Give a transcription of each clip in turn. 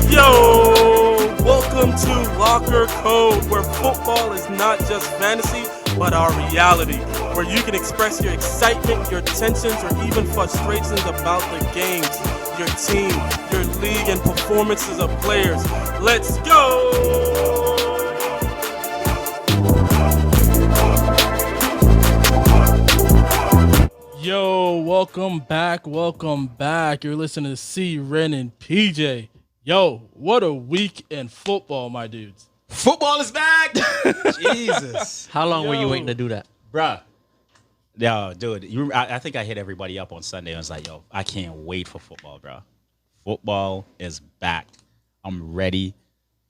Yo, welcome to Locker Code, where football is not just fantasy, but our reality, where you can express your excitement, your tensions, or even frustrations about the games, your team, your league, and performances of players. Let's go! Yo, welcome back. You're listening to C, Ren, and PJ. Yo, what a week in football, my dudes. Football is back. Jesus. How long were you Yo. waiting to do that? Bruh. Yo, dude, I think I hit everybody up on Sunday. I was like, yo, I can't wait for football, bro. Football is back. I'm ready.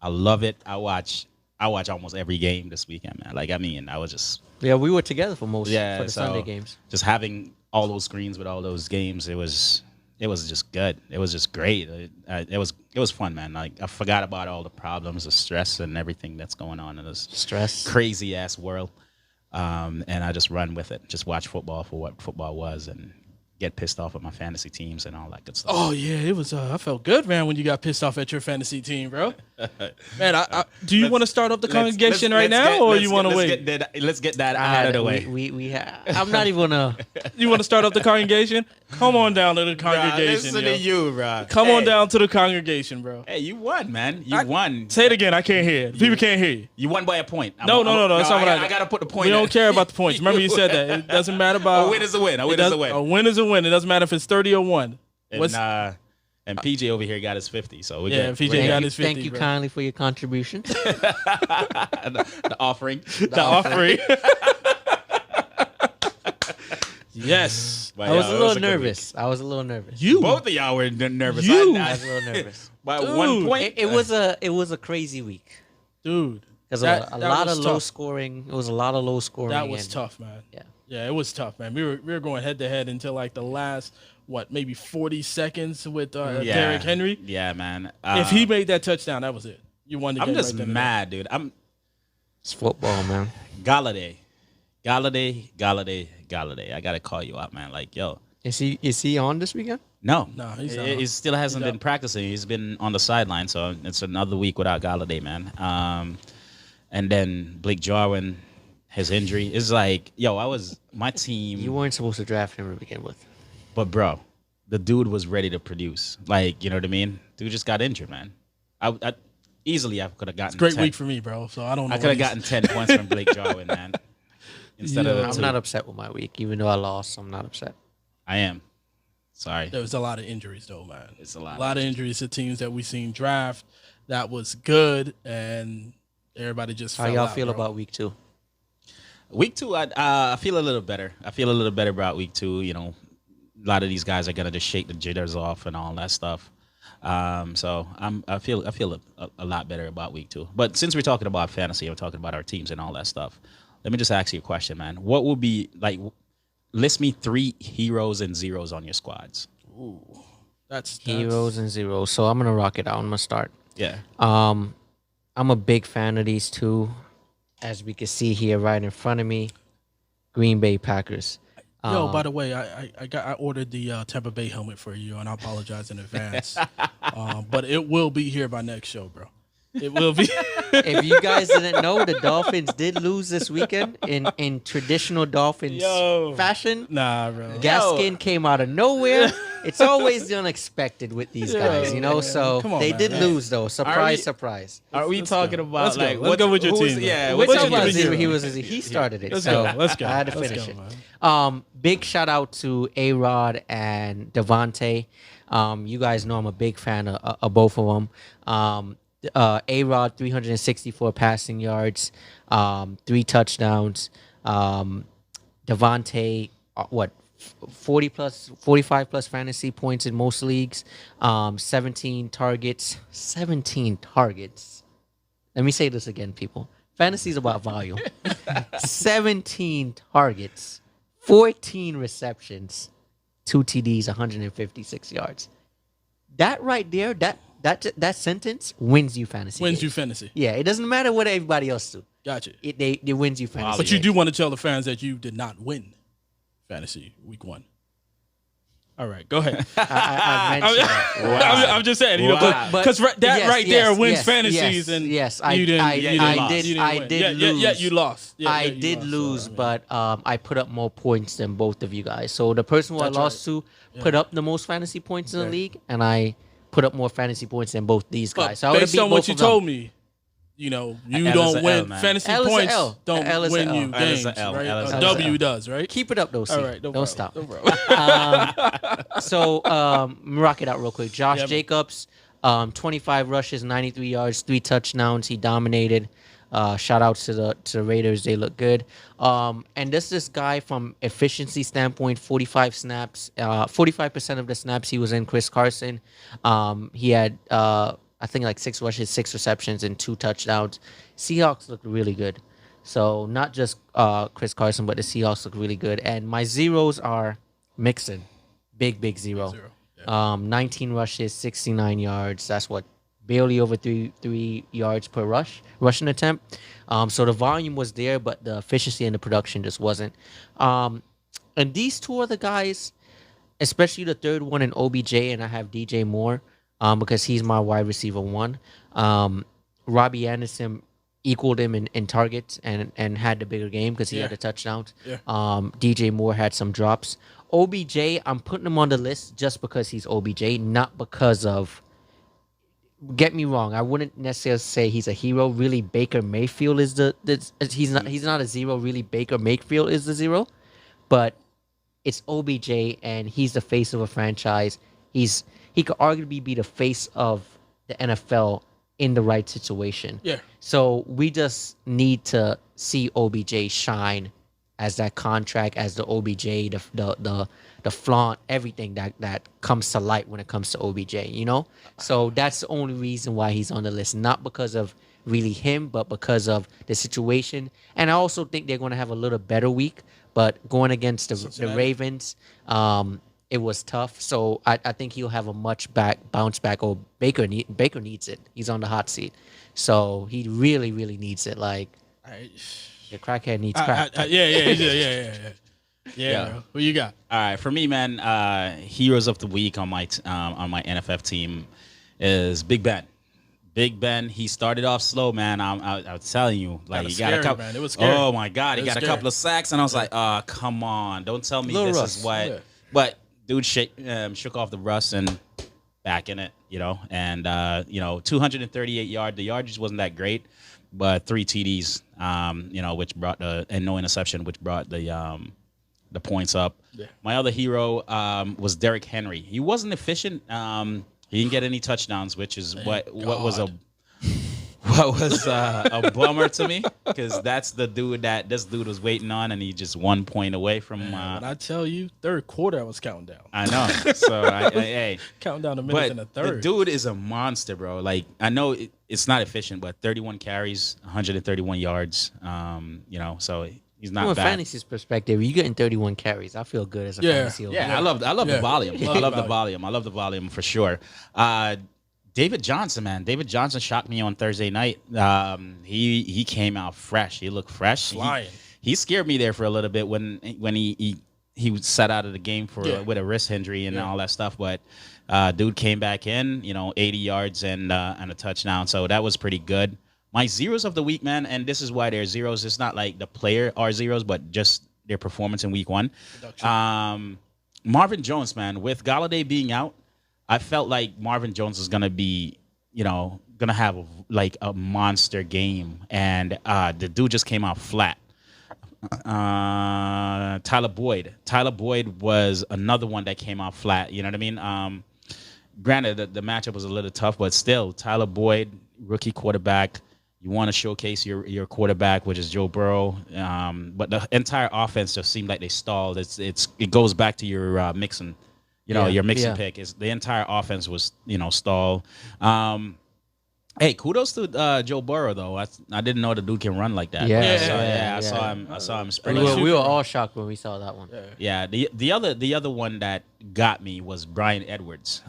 I love it. I watch almost every game this weekend, man. Like, I mean, I was just Yeah, we were together for so the Sunday games. Just having all those screens with all those games, it was just good. It was just great. It was fun, man. Like, I forgot about all the problems, the stress, and everything that's going on in this Stress. crazy ass world. And I just run with it. Just watch football for what football was, and get pissed off at my fantasy teams and all that good stuff. Oh, yeah, it was. I felt good, man, when you got pissed off at your fantasy team, bro. Man, do you want to start up the congregation right now, or you want to wait? Let's get that out of the way. I'm not even gonna. You want to start up the congregation? Come on down to the congregation. Listen yo. to you, bro. Come on down to the congregation, bro. Hey, you won, man. You won. Say it again. I can't hear it. People can't hear you. You won by a point. No. That's not what I gotta put the point. We don't in. care about the points. Remember, you said that. It doesn't matter about. A win is a win. A win is a win. A win is a win. It doesn't matter if it's 30 or one. And PJ over here got his 50. So we Yeah, get PJ got his 50. Thank you bro. kindly for your contribution. the offering. The offering. Yes. But, I was yeah, a it little a good nervous. I was a little nervous. You. Both of y'all were nervous. You. I was a little nervous. By Dude. 1 point. It was a crazy week. Dude. Because That a lot was of low tough. scoring. It was a lot of low scoring. That was and- tough, man. Yeah. Yeah, it was tough, man. We were going head to head until like the last maybe 40 seconds with Derrick Henry. Yeah, man. If he made that touchdown, that was it. You won the I'm game. just right then and mad, dude. It's football, man. Galladay. I gotta call you out, man. Like, yo. Is he on this weekend? No, No, he's not. He still hasn't He's been out. practicing. He's been on the sideline, so it's another week without Galladay, man. And then Blake Jarwin, his injury is like, yo, my team. You weren't supposed to draft him to begin with. But bro, the dude was ready to produce. Like, you know what I mean? Dude just got injured, man. I could have gotten. Great 10. week for me, bro. So I don't know. I could have gotten 10 points from Blake Jarwin, man. Instead of the I'm two. not upset with my week, even though I lost. I'm not upset. I am. Sorry. There was a lot of injuries, though, man. It's a lot. A lot of injuries to teams that we seen draft. That was good, and everybody just. How fell y'all out, feel bro. about week 2? Week 2, I feel a little better. I feel a little better about week 2. You know, a lot of these guys are gonna just shake the jitters off and all that stuff. So I feel a lot better about week 2. But since we're talking about fantasy, we're talking about our teams and all that stuff. Let me just ask you a question, man. What would be like? List me 3 heroes and zeros on your squads. Ooh, that's Heroes and zeros. So I'm gonna rock it out. I'm gonna start. Yeah. I'm a big fan of these two, as we can see here right in front of me. Green Bay Packers. Yo, by the way, I ordered the Tampa Bay helmet for you, and I apologize in advance. But it will be here by next show, bro. It will be. If you guys didn't know, the Dolphins did lose this weekend in traditional Dolphins Yo. fashion. Nah, bro. Gaskin came out of nowhere. It's always the unexpected with these guys, you know. man. So Come on, they man. did lose, though. Surprise, we- surprise. Are we Let's talking go. about Let's go. like Let's go with your team, Yeah. though. Which Let's one go. was Zero. he started it. Let's so go. Let's go. I had to Let's finish go, it. man. Big shout out to A-Rod and Devontae. You guys know I'm a big fan of both of them. A-Rod, 364 passing yards, 3 touchdowns. Devontae, 45 plus fantasy points in most leagues. 17 targets. 17 targets. Let me say this again, people. Fantasy is about volume. 17 targets, 14 receptions, 2 TDs, 156 yards. That right there, that sentence wins you fantasy. Wins you games. fantasy. Yeah, it doesn't matter what everybody else do. Gotcha. It wins you fantasy. But you games. do want to tell the fans that you did not win fantasy week 1. All right, go ahead. I mentioned that. I'm just saying, Wow. because that Yes, right there yes, wins yes, fantasies, and yes, you didn't. I you did- didn't I lost. did- You didn't I win. did Yeah, lose. you lost. Yeah, I yeah, you did lost, lose, so, I mean, but I put up more points than both of you guys. So the person who That's I lost to put up the most fantasy points in the Okay. league, and I put up more fantasy points than both these but guys. So I would have based beat on both what you of them. told me, you L is don't a win L, man. fantasy L is a points. L. Don't L is a win L. you L is games, a L. right? L is A a W L. does, right? Keep it up though, C. All right, no Don't problem, stop. No problem. So rock it out real quick. Josh Yeah, man. Jacobs, 25 rushes, 93 yards, 3 touchdowns. He dominated. Shout out to the Raiders. They look good. And this guy from efficiency standpoint, 45 snaps, 45% of the snaps he was in. Chris Carson. He had I think like 6 rushes, 6 receptions, and 2 touchdowns. Seahawks looked really good. So not just Chris Carson, but the Seahawks look really good. And my zeros are Mixon, big zero. 19 rushes, 69 yards. That's what barely over three yards per rushing attempt. So the volume was there, but the efficiency and the production just wasn't. And these two other guys, especially the third one in OBJ, and I have DJ Moore because he's my wide receiver 1. Robbie Anderson equaled him in targets and had the bigger game because he had the touchdowns. Yeah. DJ Moore had some drops. OBJ, I'm putting him on the list just because he's OBJ, not because of. Get me wrong, I wouldn't necessarily say he's a hero. Really, Baker Mayfield is he's not a zero. Really, Baker Mayfield is the zero, but it's OBJ and he's the face of a franchise. He could arguably be the face of the NFL in the right situation. Yeah. So we just need to see OBJ shine as that contract, as the OBJ, the flaunt, everything that comes to light when it comes to OBJ, you know? So that's the only reason why he's on the list, not because of really him, but because of the situation. And I also think they're going to have a little better week, but going against the Ravens, it was tough. So I think he'll have a bounce back. Oh, Baker needs it. He's on the hot seat. So he really, really needs it. Like, the crackhead needs crack. Yeah. Bro. Who you got? All right, for me, man, heroes of the week on my NFF team is Big Ben. Big Ben, he started off slow, man. I was telling you, like he got a couple. Man. It was scary. Oh my God, he It was got a scary. couple of sacks, and I was like, come on, don't tell me Little this rust. is what. Yeah. But dude, shook off the rust and back in it, and 238 yards. The yardage wasn't that great, but 3 TDs, which brought and no interception, which brought the points up. Yeah. My other hero was Derrick Henry. He wasn't efficient. He didn't get any touchdowns, which is what was a bummer to me, because that's the dude that this dude was waiting on, and he just 1 point away from. When I tell you, third quarter, I was counting down. I know. So hey, Counting down the minutes but in the third. the dude is a monster, bro. Like I know it's not efficient, but 31 carries, 131 yards. So he's not From a bad. fantasy's perspective, you getting 31 carries. I feel good as a fantasy owner. Yeah, I love the Yeah. volume. Love I the love the volume. I love the volume for sure. David Johnson, man. David Johnson shocked me on Thursday night. He came out fresh. He looked fresh. Flying. He scared me there for a little bit when he was set out of the game with a wrist injury and all that stuff. But dude came back in, 80 yards and a touchdown. So that was pretty good. My zeros of the week, man, and this is why they're zeros. It's not like the player are zeros, but just their performance in week 1. Marvin Jones, man, with Galladay being out, I felt like Marvin Jones was gonna be, gonna have a monster game, and the dude just came out flat. Tyler Boyd was another one that came out flat. You know what I mean? Granted, the matchup was a little tough, but still, Tyler Boyd, rookie quarterback. You want to showcase your quarterback, which is Joe Burrow, but the entire offense just seemed like they stalled. It goes back to your Mixon. Your Mixon pick is the entire offense was, stalled. Hey, kudos to Joe Burrow though. I didn't know the dude can run like that. I saw him sprint. We were all shocked when we saw that one. Yeah, the other one that got me was Brian Edwards.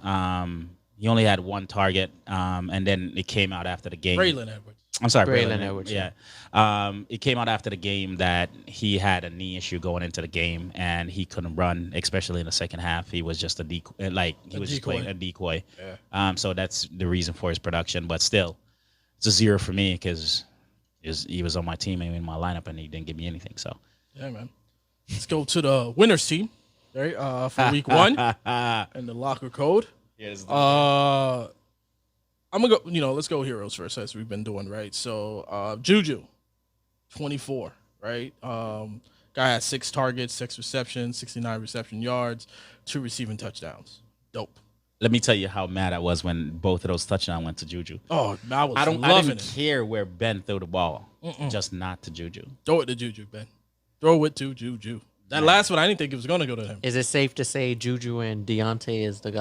He only had one target, and then it came out after the game. Braylon Edwards. I'm sorry, Braylon Braylon Edwards, Yeah. It came out after the game that he had a knee issue going into the game, and he couldn't run, especially in the second half. He was just a decoy, just playing a decoy. Yeah. So that's the reason for his production. But still, it's a 0 for me because he was on my team and in my lineup, and he didn't give me anything. So Yeah, man. Let's go to the winners team, right? For week 1 and the locker code. I'm gonna go. Let's go heroes first, as we've been doing, right? So Juju, 24, right? Guy had 6 targets, 6 receptions, 69 reception yards, 2 receiving touchdowns. Dope. Let me tell you how mad I was when both of those touchdowns went to Juju. Oh, I was I loving didn't it. care where Ben threw the ball, just not to Juju. Throw it to Juju, Ben. Throw it to Juju. That last one, I didn't think it was gonna go to him. Is it safe to say Juju and Deontay is the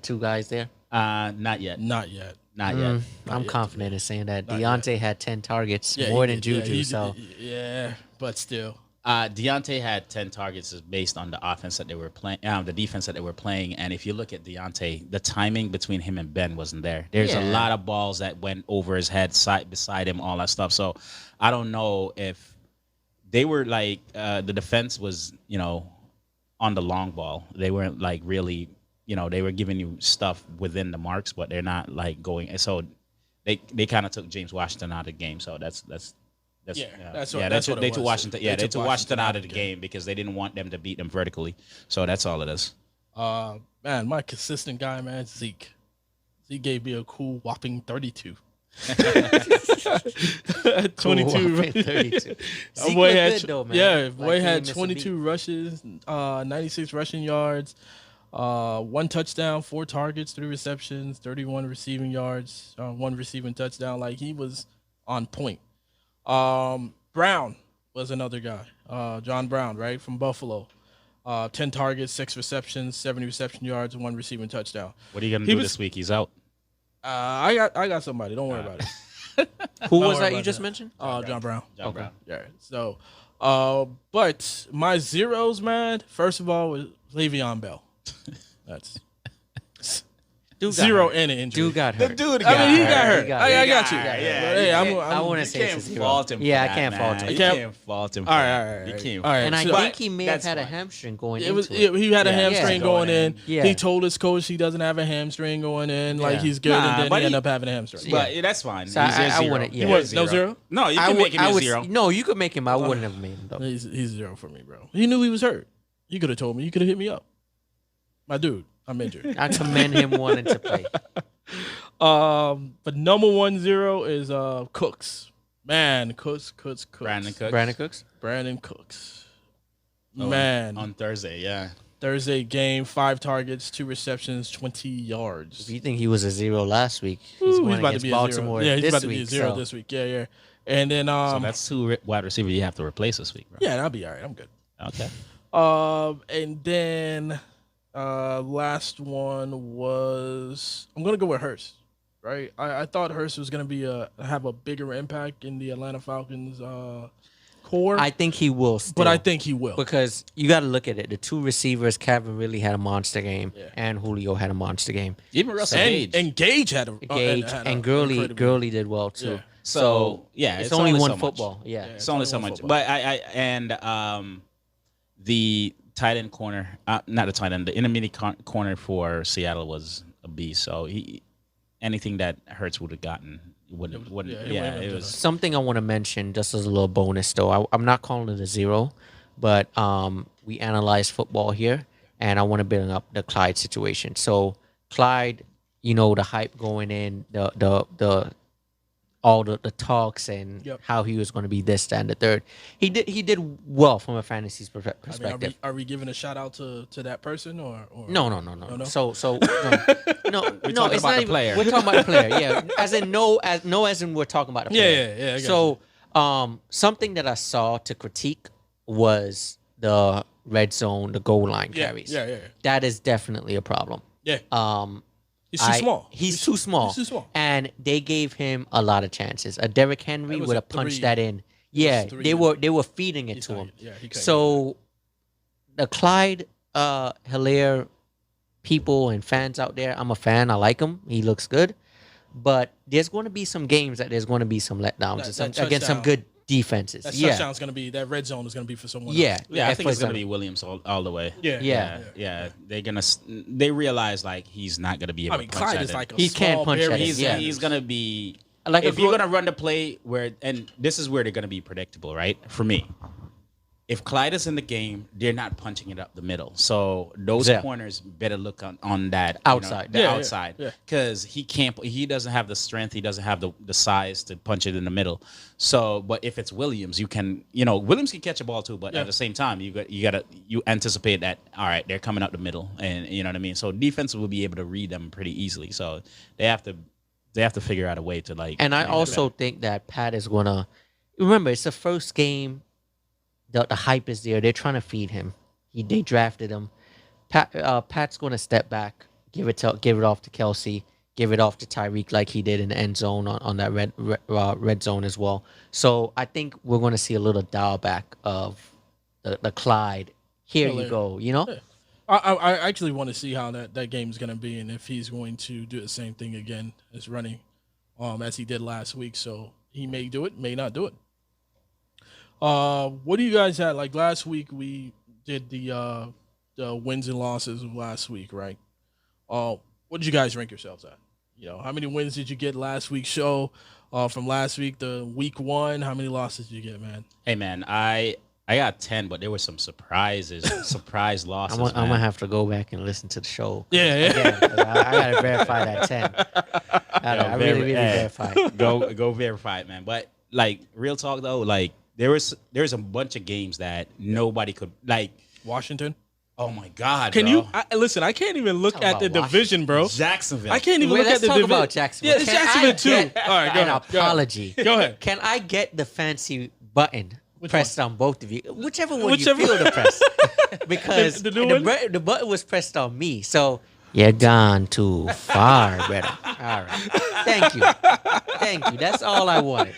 2 guys there? Not yet. Not yet. Not yet. I'm yet, confident in saying that. Not Deontay had 10 targets, Yeah, more he than did. Juju. Yeah, So yeah, but still. Deontay had 10 targets is based on the offense that they were playing, the defense that they were playing. And if you look at Deontay, the timing between him and Ben wasn't there. There's a Yeah. lot of balls that went over his head, beside him, all that stuff. So I don't know if they were like the defense was, on the long ball. They weren't like really, they were giving you stuff within the marks, but they're not like going. So they kind of took James Washington out of the game. So that's Yeah, yeah. that's Yeah, what- they that's took, what they it took was. Washington. Yeah, They they took took Washington Washington out of the game because they didn't want them to beat them vertically. So that's all it is. Man, my consistent guy, man, Zeke. Zeke gave me a cool whopping 32. 22. 32. Zeke Boy looked had, good though, man. Yeah, Like, boy he had ain't missed a 22 beat. rushes, 96 rushing yards, 1 touchdown, 4 targets, 3 receptions, 31 receiving yards, 1 receiving touchdown. Like, he was on point. Brown was another guy, John Brown, right, from Buffalo. 10 targets, 6 receptions, 70 reception yards, 1 receiving touchdown. What are you gonna He do was- this week? He's out. I got somebody. Don't worry about it. Who Don't was worry that you about just that. mentioned? John Brown. John Brown. Yeah. So, but my zeros, man. First of all, was Le'Veon Bell. That's Dude got 0 hurt. and an injury. Dude got hurt. dude I mean, he got hurt. He got I hurt. got you. Yeah, Hey, I wouldn't You say it's can't a zero. fault him. Yeah, for I can't that, fault man. him. You Can't- can't fault him. All for right, that. all right, all You right. can't. All right. And I So- think he may have that's had a fine. hamstring going It was. into it. He had a Yeah. hamstring Yeah. going in. Yeah. He told his coach he doesn't have a hamstring going in. Like Yeah. he's good, Nah, and then but he ended he- up having a hamstring. But that's fine. So He's I a zero. wouldn't- yeah. He was no zero. No, you I can would, make him I a would, zero. No, you could make him. I wouldn't have made him though. He's 0 for me, bro. He knew he was hurt. You could have told me. You could have hit me up. My dude, I'm injured. I commend him wanting to play. But number 1-0 is Cooks. Man, Cooks. Brandon Cooks. Brandon Cooks. Brandon Cooks. Oh, Man, on Thursday, yeah. Thursday game, 5 targets, 2 receptions, 20 yards. If you think he was a 0 last week, Ooh, he's going about to against be Baltimore a 0. Yeah, he's this about to be a week. 0 so. this week. Yeah. And then So that's 2 wide receivers you have to replace this week, bro. yeah, that'll be all right. I'm good. Okay. And then last one was I'm gonna go with Hurst. Right, I thought Hurst was gonna be have a bigger impact in the Atlanta Falcons core, I think he will still. but I think he will. because you got to look at it. The 2 receivers, Calvin really had a monster game, Yeah. and Julio had a monster game. Even Russell Gage. And Gage had a Gage had a and Gurley, incredible- Gurley did well too. Yeah. So, yeah, it's only so one much. football. Yeah. It's only so one much. football. But the tight end corner, not the tight end, the intermediate corner for Seattle was a beast. So anything that Hurts would have gotten wouldn't. yeah, it Yeah, wouldn't have it done was. Something I want to mention, just as a little bonus, though. I'm not calling it a 0, but we analyze football here, and I want to bring up the Clyde situation. So Clyde, the hype going in, all the talks and Yep. how he was going to be this, that, and the third. He did well from a fantasy I perspective. mean, are we giving a shout out to that person or No. No? No, It's no, talking it's about not the even, player. We're talking about the player, yeah. As in as in we're talking about the player. Yeah. I got So, something that I saw to critique was the red zone, the goal line yeah, carries. yeah. That is definitely a problem. Yeah. Um, He's too small. He's too small. He's too small. And they gave him a lot of chances. A Derrick Henry It was would a have punched 3. that in. Yeah, 3. they were feeding it He's to not- him. yeah, he couldn't So the Clyde Hilaire people and fans out there. I'm a fan. I like him. He looks good. But there's going to be some games that there's going to be some letdowns against some good defenses. That Yeah. touchdown's going to be, that red zone is going to be for someone Yeah. else. Yeah, I think it's for gonna be Williams all the way. Yeah. Yeah. They realize like he's not gonna be able I mean, to punch Clyde at is it. like a He can't small punch at berry. it, He's yeah. he's gonna be Like if a you're gro- gonna run the play where, and this is where they're gonna be predictable, right? For me, if Clyde is in the game, they're not punching it up the middle. So those Yeah. corners better look on that Outside. the Yeah, outside, yeah. because he doesn't have the strength, he doesn't have the size to punch it in the middle. So, but if it's Williams, Williams can catch a ball too, but Yeah. at the same time, you anticipate that, all right, they're coming up the middle, and you know what I mean. So defense will be able to read them pretty easily. So they have to figure out a way to like. And I make it also think that Pat is going to remember it's the first game. The hype is there. They're trying to feed him. They drafted him. Pat's going to step back, give it off to Kelsey, give it off to Tyreek like he did in the end zone on that red zone as well. So I think we're going to see a little dial back of the Clyde. Here you go. You know. I actually want to see how that game is going to be, and if he's going to do the same thing again as running, as he did last week. So he may do it, may not do it. What do you guys have? Like last week, we did the wins and losses of last week, right? What did you guys rank yourselves at? You know, how many wins did you get last week's show? From last week, the week one, how many losses did you get, man? Hey man, I got 10, but there were some surprise losses. I'm man. gonna have to go back and listen to the show. Yeah. Again, 'cause I gotta verify that 10. I really verify. Go verify it, man. But like real talk though, like there's a bunch of games that nobody could like. Washington. Oh my God! Can bro. you listen? I can't even look Talk at the about division, bro. Jacksonville? I can't even Wait, look at let's the talk division. about Jacksonville. Yeah, it's Can Jacksonville I too. get All right, go an ahead. apology. Go ahead. Can I get the fancy button Which pressed on both of you? Whichever one Whichever- you feel to press. Because The new one? the button was pressed on me. So you're gone too far, brother. All right. Thank you. Thank you. That's all I wanted.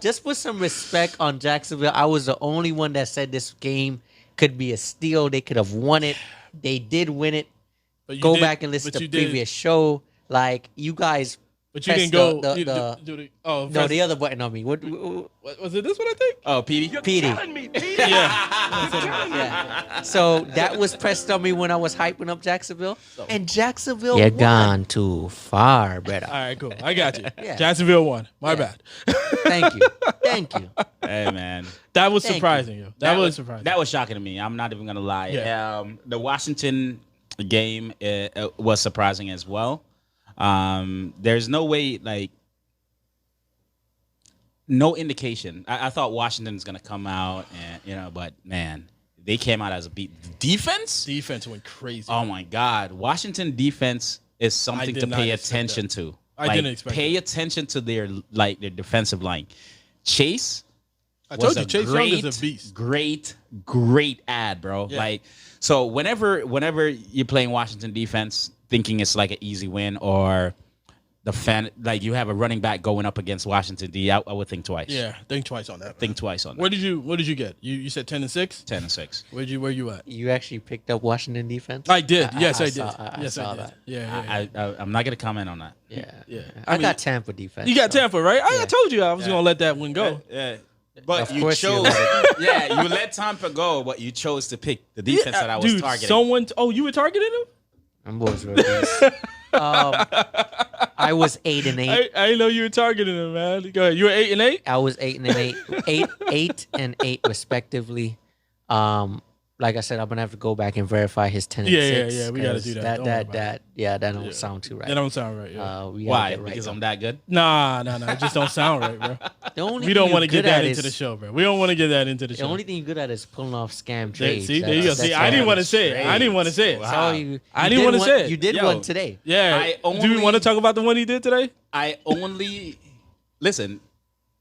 Just put some respect on Jacksonville. I was the only one that said this game could be a steal. They could have won it. They did win it. But you Go did- back and listen but to you the did- previous show. Like, you guys But you pressed didn't go. no, press- the other button on me. What was it this one? I think. Oh, PD. PD. Yeah. Yeah. So that was pressed on me when I was hyping up Jacksonville. And Jacksonville You're gone too far, brother. All right, cool. I got you. Yeah. Jacksonville won. My Yeah. bad. Thank you. Thank you. Hey man, That was Thank surprising, yo. That was surprising. That was shocking to me. I'm not even gonna lie. Yeah. The Washington game was surprising as well. There's no way, like, no indication. I thought Washington's gonna come out and but man, they came out as a beat. Defense? Defense went crazy. Oh my God, Washington defense is something did to not pay expect attention that. to. I didn't expect Pay that. attention to their defensive line. Chase. I was told you, a Chase Young is a beast. Great ad, bro. Yeah. Like, so whenever you're playing Washington defense, thinking it's like an easy win, or like you have a running back going up against Washington D, I would think twice. Yeah, think twice on that. Think twice on that. What did you get? You said 10-6? 10-6. Where you at? You actually picked up Washington defense? I did. Yes, I did. I Yes, saw I did. that. Yeah. I'm not gonna comment on that. Yeah. Yeah. I I got mean- Tampa defense. You got so- Tampa, right? I Yeah. told you I was gonna let that one go. Yeah. But Of you course you chose, let yeah, you let Tampa go, but you chose to pick the defense that I was Dude, targeting. someone. You were targeting him? Them boys were beasts. I was 8-8. I didn't know you were targeting him, man. Go ahead. You were 8-8. I was 8-8, 8 respectively. Like I said, I'm gonna have to go back and verify his 10 and Yeah, 6. yeah, we gotta do that. Don't worry about That don't sound too right. That don't sound right. Yeah. We gotta Why? get right, Because though. I'm that good. Nah. It just don't sound right, bro. The only We don't want to get that into the show, bro. We don't want to get that into the The show. only thing you're good at is pulling off scam There- trades. see, there you go. That's- See, that's I didn't all. want to say it. I didn't want to say it. That's all you I did didn't wanna one- say it. You did Yo. one today. Yeah. I Do we only- want to talk about the one he did today? I only listen.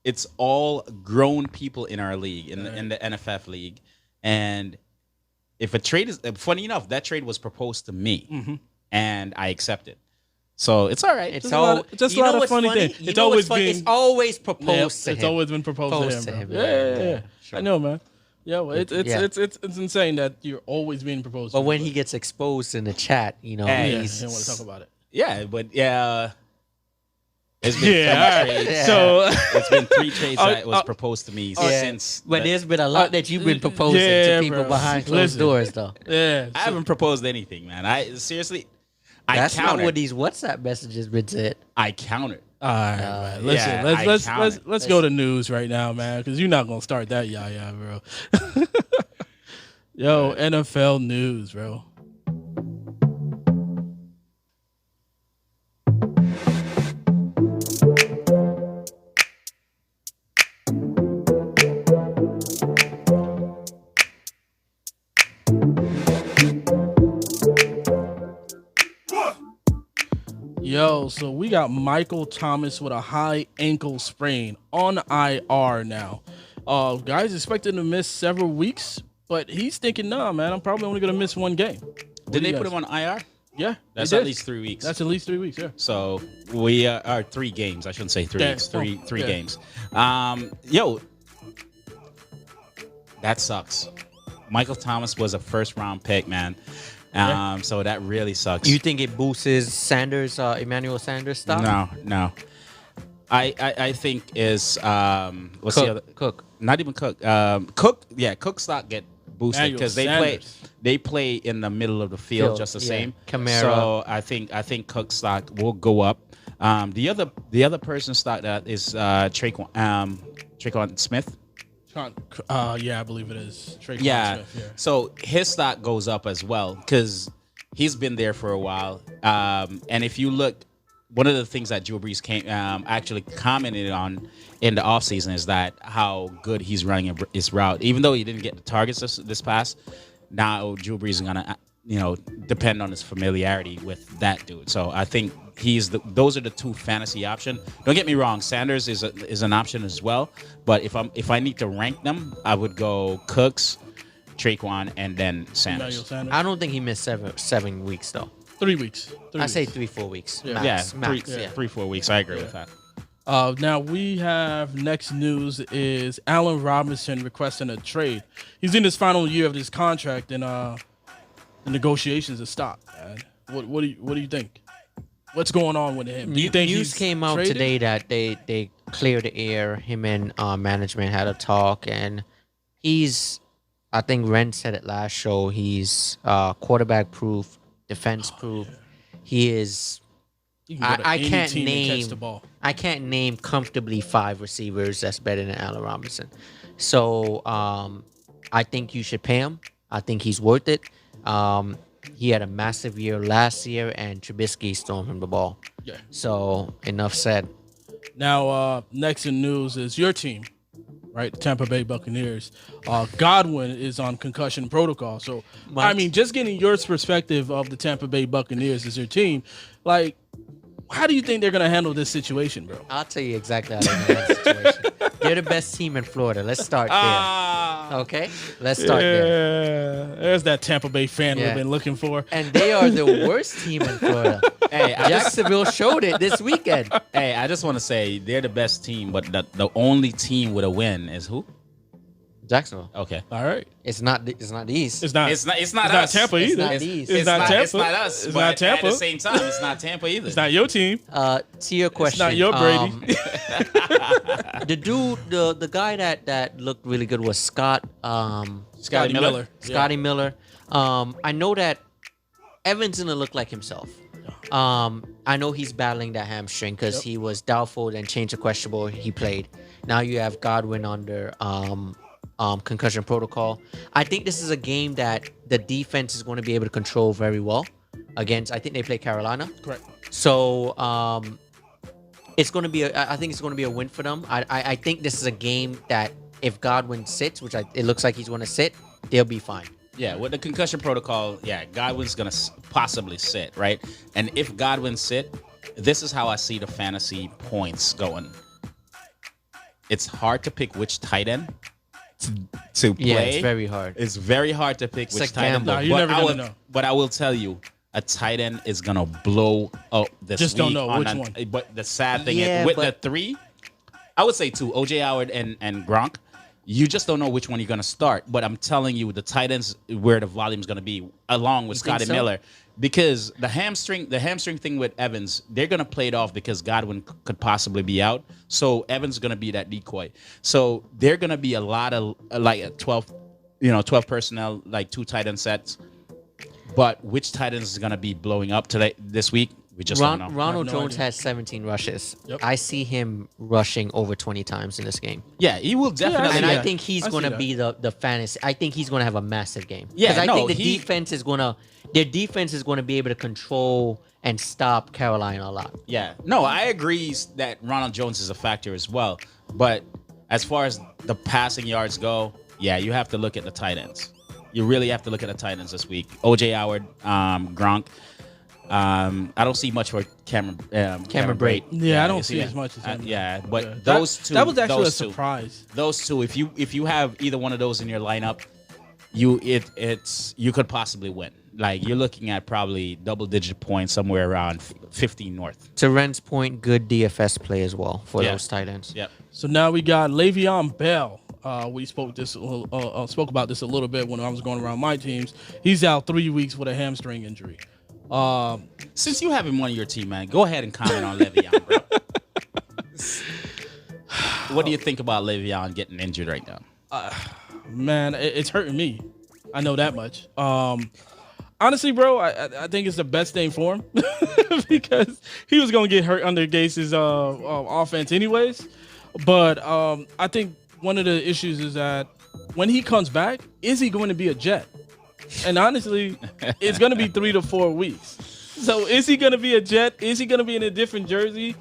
It's all grown people in our league, in the NFF league, and if a trade is funny enough, that trade was proposed to me, and I accepted. So it's all right. It's Just a all lot of- just a you know lot of what's funny funny? things. You It's know what's always funny? been- It's always Yeah, proposed to it's him. always been proposed to him, bro. Yeah, Yeah. sure. I know, man. Yeah, well, it's it's insane that you're always being proposed. But to, when he gets exposed in the chat, you know, Hey. yeah, I he's didn't want to talk about it. Yeah, but yeah. It's been Yeah, three all right. trades. So It's been 3 trades that was uh, proposed to me Yeah. since. But there's been a lot that you've been proposing yeah, to people bro. behind closed Listen. doors, though. yeah, I haven't proposed anything, man. I seriously, I That's not countered. what these WhatsApp messages been said. I countered. All right, man. Listen, yeah, I let's counted. let's go to news right now, man, because you're not gonna start that, bro. Yo, NFL news, bro. Yo, so we got Michael Thomas with a high ankle sprain on IR now. Guys expected to miss several weeks, but he's thinking, nah, man, I'm probably only gonna miss one game. Did they put him on IR? Yeah, That's they at did. least 3 weeks. That's at least 3 weeks. Yeah. So we are 3 games. I shouldn't say 3 Yeah. weeks. Three Yeah. games. Yo, that sucks. Michael Thomas was a first round pick, man. So that really sucks. You think it boosts Sanders, Emmanuel Sanders stock? No. I think is what's the other? Cook. Not even Cook. Cook stock get boosted Emmanuel because Sanders. they play in the middle of the field just the yeah. same. Kamara. So I think Cook stock will go up. The other person stock that is Traquan Smith. Yeah, I believe it is. Traquan Yeah. Smith, So his stock goes up as well because he's been there for a while. And if you look, one of the things that Drew Brees actually commented on in the offseason is that how good he's running his route. Even though he didn't get the targets this pass, now Drew Brees is gonna depend on his familiarity with that dude. So I think those are the 2 fantasy options. Don't get me wrong, Sanders is an option as well. But if I need to rank them, I would go Cooks, Traquan, and then Emmanuel Sanders. Sanders. I don't think he missed seven weeks, though. 3 weeks. I say 3-4 weeks. Yeah. Max, Yeah, max, 3-4 weeks. I agree with that. Now we have next news is Allen Robinson requesting a trade. He's in his final year of his contract, and the negotiations have stopped. Man. What do you think? What's going on with him? Do you think News he's came out traded? today that they cleared the air. Him and management had a talk, and he's. I think Ren said it last show. He's quarterback proof, defense proof. He is. He can go to I any can't team and catch the name. ball. I can't name comfortably 5 receivers that's better than Allen Robinson. So I think you should pay him. I think he's worth it. He had a massive year last year, and Trubisky stormed him the ball. Yeah. So enough said. Now, next in news is your team, right? The Tampa Bay Buccaneers. Godwin is on concussion protocol. So, What? I mean, just getting your perspective of the Tampa Bay Buccaneers as your team, like, how do you think they're going to handle this situation, bro? I'll tell you exactly how they handle the situation. They're the best team in Florida. Let's start there. Okay? Let's start there. Yeah, there's that Tampa Bay fan Yeah. we've been looking for. And they are the worst team in Florida. Hey, Jacksonville showed it this weekend. I just want to say they're the best team, but the only team with a win is who? Jacksonville. Okay. All right. It's not the East. It's not It's not it's not us. Tampa It's either. not It's, these. it's not Tampa. It's not us. It's but not Tampa. At the same time, it's not Tampa either. It's not your team. To your question. not your Brady. The dude, the guy that looked really good was Scott. Scotty Miller. Scotty Miller. I know that Evans gonna look like himself. I know he's battling that hamstring because he was doubtful, then changed to questionable. He played. Now you have Godwin under concussion protocol. I think this is a game that the defense is going to be able to control very well against. I think they play Carolina. Correct. So it's going to be. I think it's going to be a win for them. I think this is a game that if Godwin sits, which it looks like he's going to sit, they'll be fine. Yeah, with the concussion protocol, Godwin's gonna possibly sit, right? And if Godwin sit, this is how I see the fantasy points going. It's hard to pick which tight end to play. Yeah, it's very hard. It's very hard to pick It's which a tight end. gamble. Nah, you're never gonna know. But I will tell you, a tight end is gonna blow up this Just don't week know on which an- one. But the sad thing Yeah, is, with but- the 3, I would say 2, OJ Howard and Gronk. You just don't know which one you're going to start. But I'm telling you, the tight ends where the volume's going to be, along with You think Scotty so? Miller, because the hamstring thing with Evans, they're going to play it off because Godwin could possibly be out. So Evans is going to be that decoy. So they're going to be a lot of like 12 personnel, like 2 tight end sets. But which tight ends is going to be blowing up this week? We just don't know. Ronald no Jones idea. has 17 rushes. Yep. I see him rushing over 20 times in this game. Yeah, he will definitely. And Yeah. I think he's I see going to that. be the fantasy. I think he's going to have a massive game. Yeah, Because I no, think their he- defense is going to be able to control and stop Carolina a lot. Yeah. No, I agree that Ronald Jones is a factor as well. But as far as the passing yards go, yeah, you have to look at the tight ends. You really have to look at the tight ends this week. OJ Howard, Gronk. I don't see much for Cameron Brate. Yeah, I don't you see as much as him. yeah, but Yeah. those two. That was actually a those two. surprise. Those two, if you have either one of those in your lineup, you could possibly win. Like you're looking at probably double-digit points somewhere around 15 north. To Ren's point, good DFS play as well for Yeah. those tight ends. Yep. So now we got Le'Veon Bell. We spoke about this a little bit when I was going around my teams. He's out 3 weeks with a hamstring injury. Since you have him on your team, man, go ahead and comment on Le'Veon, bro. What do you think about Le'Veon getting injured right now? Man, it's hurting me. I know that much. Honestly, bro, I think it's the best thing for him because he was gonna get hurt under Gase's offense anyways. But I think one of the issues is that when he comes back, is he going to be a Jet? And honestly, it's going to be 3 to 4 weeks. So is he going to be a Jet? Is he going to be in a different jersey?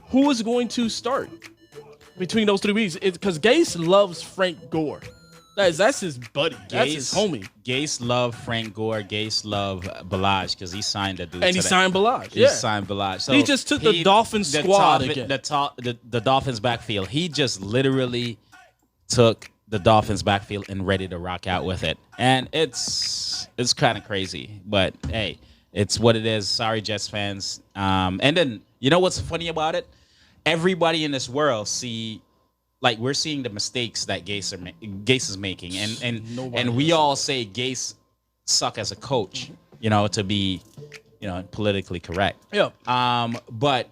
Who is going to start between those 3 weeks? Because Gase loves Frank Gore. That's his buddy. That's his homie. Gase love Frank Gore. Gase love Balaj because he signed that dude. And he today. signed Balaj. He Yeah. signed Balaj. So He just took the Dolphins squad again. The Dolphins backfield. He just literally took the Dolphins backfield and ready to rock out with it. And it's kind of crazy, but hey, it's what it is. Sorry, Jets fans. And then you know what's funny about it? Everybody in this world we're seeing the mistakes that Gase is making, and we all say Gase suck as a coach, to be, politically correct. Yeah. But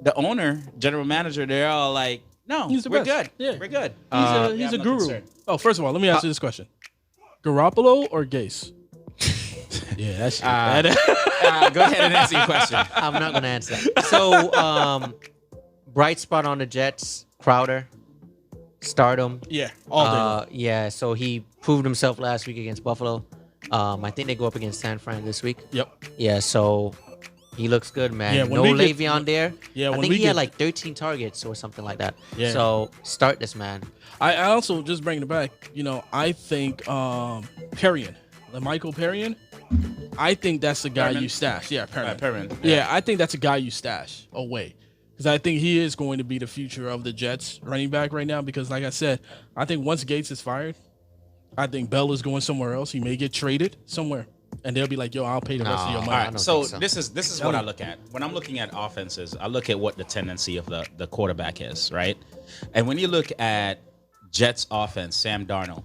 the owner, general manager, they're all like, no, He's the we're best. good. Yeah. We're good. He's a no guru. concern. Oh, first of all, let me ask you this question: Garoppolo or Gase? Yeah, that's Go ahead and answer your question. I'm not going to answer that. So, bright spot on the Jets, Crowder, stardom. yeah, all day long. Yeah, so he proved himself last week against Buffalo. I think they go up against San Fran this week. Yep. Yeah, so he looks good, man. Yeah, when no we get- Le'Veon there. Yeah, I when think we he had get- like 13 targets or something like that. Yeah. So start this man. I also just bringing it back. I think Perrion, Michael Perrion. I think that's the guy Perriman? you stash. Yeah, Perriman. Perriman, Yeah, I think that's a guy you stash away because I think he is going to be the future of the Jets running back right now. Because like I said, I think once Gates is fired, I think Bell is going somewhere else. He may get traded somewhere, and they'll be like, "Yo, I'll pay the rest of your No. money." All I right, don't so think so. this is what I look at when I'm looking at offenses. I look at what the tendency of the quarterback is, right? And when you look at Jets offense, Sam Darnold,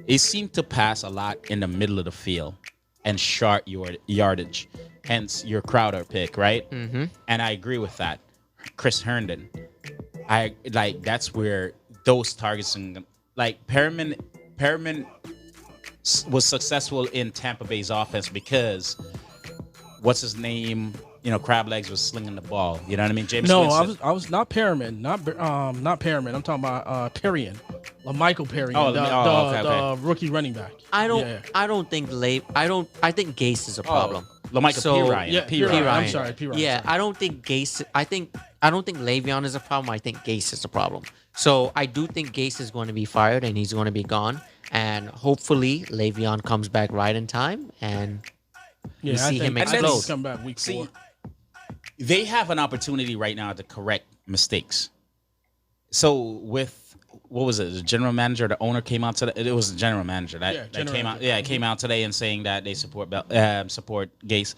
it seemed to pass a lot in the middle of the field and short yardage. Hence your Crowder pick, right? Mm-hmm. And I agree with that. Chris Herndon, that's where those targets Perriman was successful in Tampa Bay's offense because what's his name? Crab Legs was slinging the ball. You know what I mean? James No, Winston. I was not Perriman, not Perriman. I'm talking about Perrion, Michael Perrion, okay. the rookie running back. I don't think I think Gase is a problem. LaMichael So- P. Ryan. Yeah, P. P. Ryan. Ryan. I'm sorry, P. Ryan. Yeah, sorry. I don't think Gase. I don't think Le'Veon is a problem. I think Gase is a problem. So I do think Gase is going to be fired and he's going to be gone. And hopefully Le'Veon comes back right in time and Yeah, we I see think, him I think explode. he's come back week 4. They have an opportunity right now to correct mistakes. So with what was it? The general manager, the owner came out today. It was the general manager that general came out. manager. Yeah, it came out today and saying that they support Gase.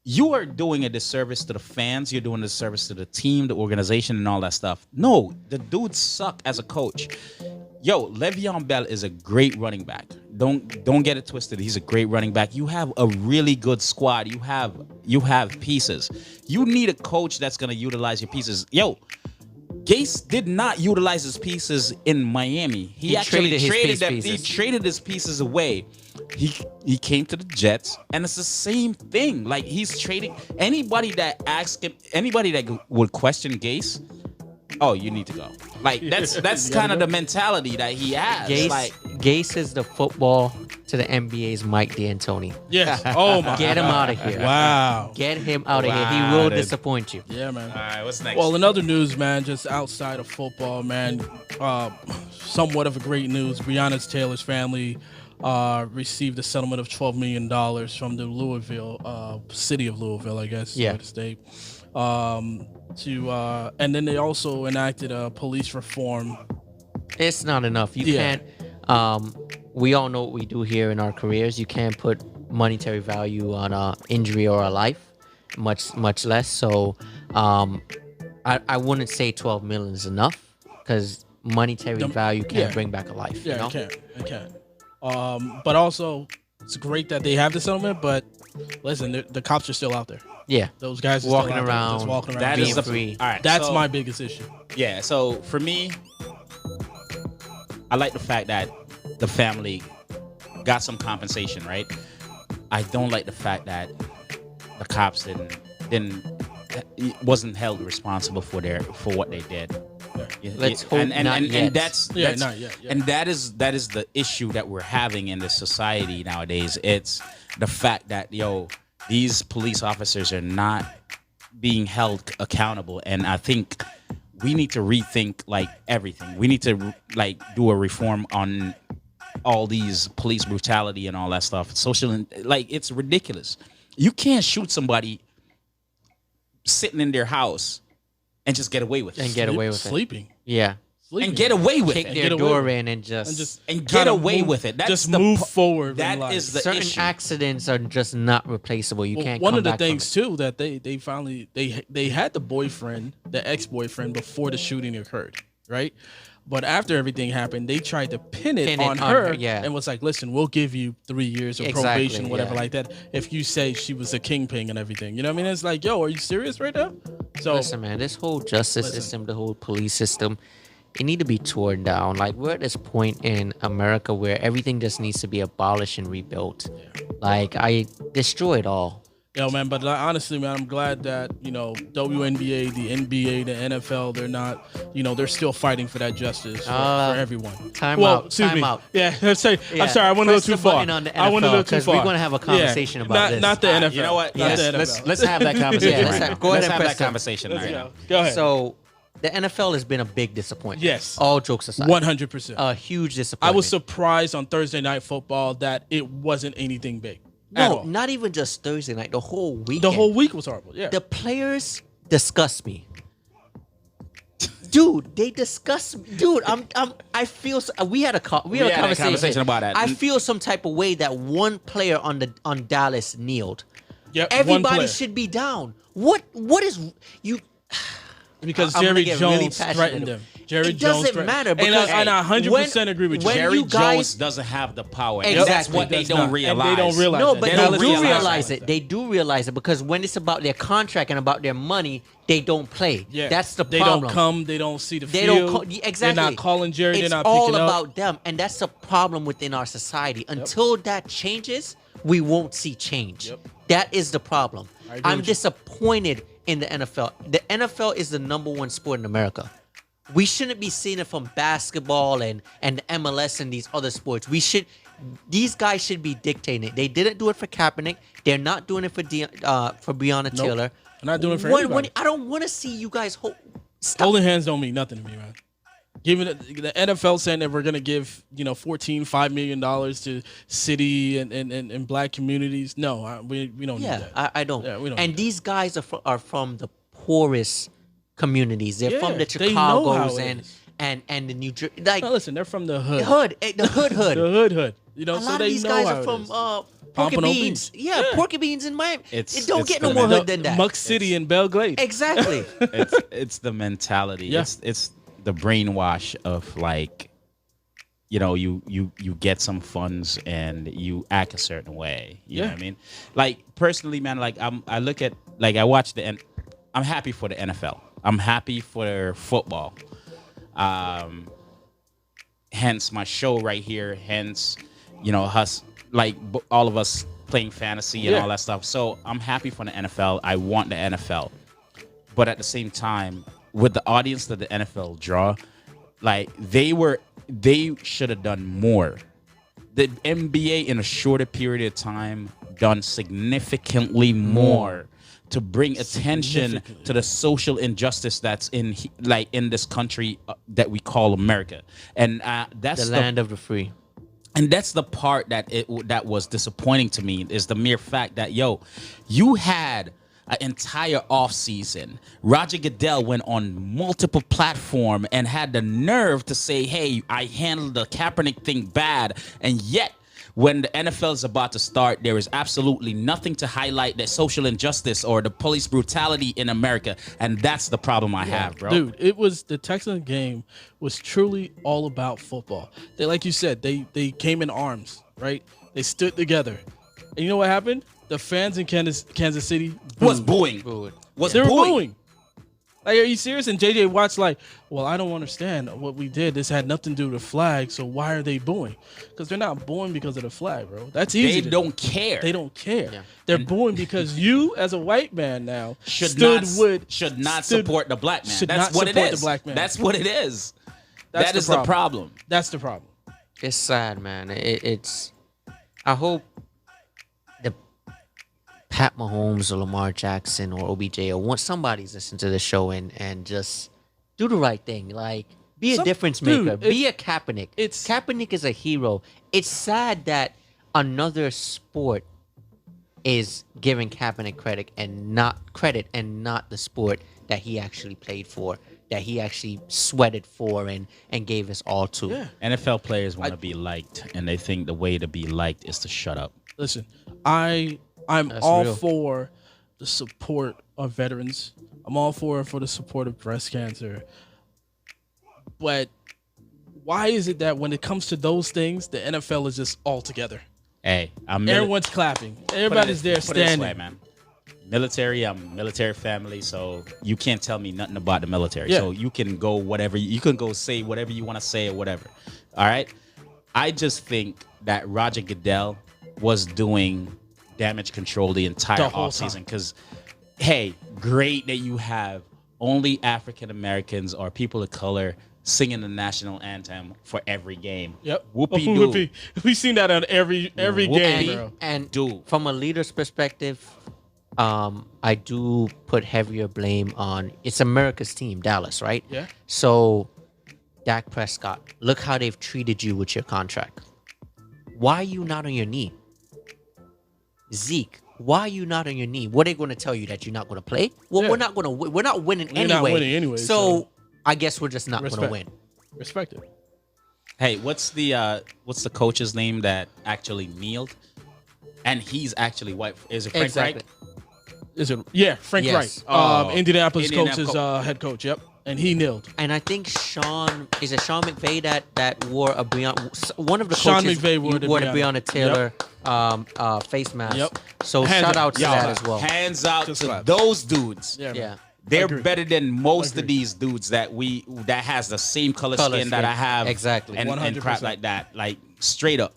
You are doing a disservice to the fans. You're doing a disservice to the team, the organization, and all that stuff. No, the dudes suck as a coach. Yo, Le'Veon Bell is a great running back. Don't get it twisted. He's a great running back. You have a really good squad. You have pieces. You need a coach that's gonna utilize your pieces. Yo, Gase did not utilize his pieces in Miami. He actually traded his pieces away. He came to the Jets, and it's the same thing. Like, he's trading anybody that asks him, anybody that would question Gase. Oh, you need to go. Like, that's kind of the mentality that he has. Gase is the football to the NBA's Mike D'Antoni. Yes. Oh my. Get him out of here. Wow. Get him out of here. He Wow, will dude. disappoint you. Yeah, man. All right, what's next? Well, in other news, man, just outside of football, man, somewhat of a great news. Breonna Taylor's family received a settlement of $12 million from the Louisville, city of Louisville, I guess, Yeah. the state. And then they also enacted a police reform. It's not enough. You Yeah. can't. We all know what we do here in our careers. You can't put monetary value on a injury or a life, much less. So, I wouldn't say 12 million is enough because monetary value can't yeah. bring back a life. Yeah, you know? it can. But also, it's great that they have the settlement. But listen, the cops are still out there. Yeah. Those guys are Walking still out there, around, just walking around. that being is the free. All right, That's so- my biggest issue. Yeah, so for me, I like the fact that the family got some compensation, right? I don't like the fact that the cops wasn't held responsible for what they did. Let's hope not yet. And that's not yet. Yeah. and that is the issue that we're having in this society nowadays. It's the fact that these police officers are not being held accountable, and I think we need to rethink like everything. We need to like do a reform on all these police brutality and all that stuff. It's ridiculous. You can't shoot somebody sitting in their house and just get away with it. And get away with it. Sleeping. Yeah. And get away with Kick it. their get away door with in and just And get kinda away move- with it. That's just the move po- forward. That in life. is the certain issue. accidents are just not replaceable. You can't One come of the back from things it. too that they finally they had the ex-boyfriend before the shooting occurred, right? But after everything happened, they tried to pin it on her, yeah. and was like, "Listen, we'll give you 3 years of Exactly, probation, whatever yeah. like that, if you say she was a kingpin and everything." You know what I mean? It's like, yo, are you serious right now? So Listen, man, this whole justice system, the whole police system, it need to be torn down. Like, we're at this point in America where everything just needs to be abolished and rebuilt. Like, I destroy it all. Yo, man, but honestly, man, I'm glad that, WNBA, the NBA, the NFL, they're not, they're still fighting for that justice for everyone. Time out. Excuse Time me. out. Yeah, I'm sorry. Yeah, I'm sorry. I went a press little too the far. button on the I went a NFL, little too 'cause far. we're gonna have a conversation about this. Not the NFL. You know what? Not Yes, the NFL. let's have that conversation. Yeah, right let's now. go ahead Let's and have press that it. conversation right now. Go ahead. So, the NFL has been a big disappointment. Yes. All jokes aside. 100%. A huge I disappointment. was surprised on Thursday Night Football that it wasn't anything big. At No, all. not even just Thursday night. The whole weekend. The whole week was horrible. Yeah. The players disgust me. Dude, they disgust me. Dude, I feel we had a conversation about that. I feel some type of way that one player on Dallas kneeled. Yep, one Everybody player. should be down. What is you Because I'm gonna Jerry get really Jones passionate. threatened him. Jerry It Jones doesn't threatened- matter because and I 100% agree with you. when Jerry you guys- Jones doesn't have the power. Exactly. That's what they Does don't not. realize. And they don't realize No, that. but They they don't do realize realize that. it. They do realize it because when it's about their contract and about their money, they don't play. Yeah. That's the They problem. don't come. They don't see the They field. don't call, exactly. They're not calling Jerry. It's they're not all picking up. about them, and that's the problem within our society. Until that changes, we won't see change. Yep. That is the problem. I agree I'm with you. disappointed in the NFL. The NFL is the #1 sport in America. We shouldn't be seeing it from basketball and the MLS and these other sports. These guys should be dictating it. They didn't do it for Kaepernick. They're not doing it for Breonna Taylor. They're not doing it for When- anybody. I don't want to see you guys stop. Holding hands don't mean nothing to me, man. Giving the NFL saying that we're gonna give $5 million to city and black communities. No, we don't need Yeah, that. I don't. Yeah, we don't And need these guys are from the poorest communities. They're from the Yeah, they know how Chicagos it is. and the New Jersey. Like No, listen, they're from the hood. the hood. The hood. The hood. A so lot of they these know guys how are it from is. Porky Pompano Beans. Beach. Yeah, Yeah. Porky Beans in Miami. It's- It don't it's get no the- more the- hood than that. Muck City and Belglade. Exactly. It's the mentality. Yeah. It's the brainwash of like you get some funds and you act a certain way. You know Yeah. what I mean? Like personally, man, like I look at like I watch I'm happy for the NFL. I'm happy for football. Hence my show right here. Hence, us like all of us playing fantasy and Yeah. all that stuff. So I'm happy for the NFL. I want the NFL, but at the same time, with the audience that the NFL draw, like they should have done more. The NBA in a shorter period of time done significantly more to bring attention to the social injustice that's in this country that we call America, and that's The land of the free. and that's the part that was disappointing to me is the mere fact that you had an entire offseason. Roger Goodell went on multiple platforms and had the nerve to say, hey, I handled the Kaepernick thing bad. And yet, when the NFL is about to start, there is absolutely nothing to highlight the social injustice or the police brutality in America. And that's the problem I have, bro. Dude, it was the Texans game was truly all about football. They, like you said, they came in arms, right? They stood together. And you know what happened? The fans in Kansas City Was booed. booing. Was They were booing. booing. Like, are you serious? And JJ Watt's like, well, I don't understand what we did. This had nothing to do with the flag, so why are they booing? Because they're not booing because of the flag, bro. That's easy. They to don't care. They don't care. Yeah. They're booing because you, as a white man now, should stood not with support the black man. should That's not what it support is. the black man. That's what it is. That's That the is the problem. problem. That's the problem. It's sad, man. It's. I hope the Pat Mahomes or Lamar Jackson or OBJ or somebody's listening to the show and just do the right thing. Like, be a Some- difference dude, maker. Be a Kaepernick. it's- Kaepernick is a hero. It's sad that another sport is giving Kaepernick credit and not the sport that he actually played for, that he actually sweated for and gave his all to. Yeah. NFL players want to be liked, and they think the way to be liked is to shut up. Listen, I'm That's all real. for the support of veterans. I'm all for the support of breast cancer. But why is it that when it comes to those things, the NFL is just all together? Hey, Everyone's clapping. Everybody's there Put it this standing. way, man. Military, I'm military family, so you can't tell me nothing about the military. Yeah. So you can go whatever you can go say whatever you want to say or whatever. All right. I just think that Roger Goodell was doing damage control the entire The whole offseason time. because, hey, great that you have only African Americans or people of color singing the national anthem for every game. Yep. Whoopie doo. Whoopie. We've seen that on every Whoopie. game, And, bro. and Dude. from a leader's perspective, I do put heavier blame on it's America's team, Dallas, right? Yeah. So, Dak Prescott, look how they've treated you with your contract. Why are you not on your knee? Zeke, why are you not on your knee? What are they going to tell you that you're not going to play? Well, Yeah. we're not going to. We're not winning You're anyway. not winning anyway, so I guess we're just not going to respect. win. Respect it. Hey, what's the coach's name that actually kneeled? And he's actually white. Is it Frank Exactly. Wright? Is it? Yeah, Frank Yes. Wright. Oh, Indianapolis Indianapolis coach's head coach. Yep. And he kneeled. And I think Sean McVay that wore a one of the Sean coaches McVay wore the Breonna Breonna. Taylor face mask. Yep. So Hands shout up. out to Yeah. that as well. Hands out Just to clap. those dudes. Yeah. Yeah. man. They're Agree. better than most Agree. of these dudes that has the same color Color skin that skin. I have. Exactly. And crap 100%. like that. Like straight up.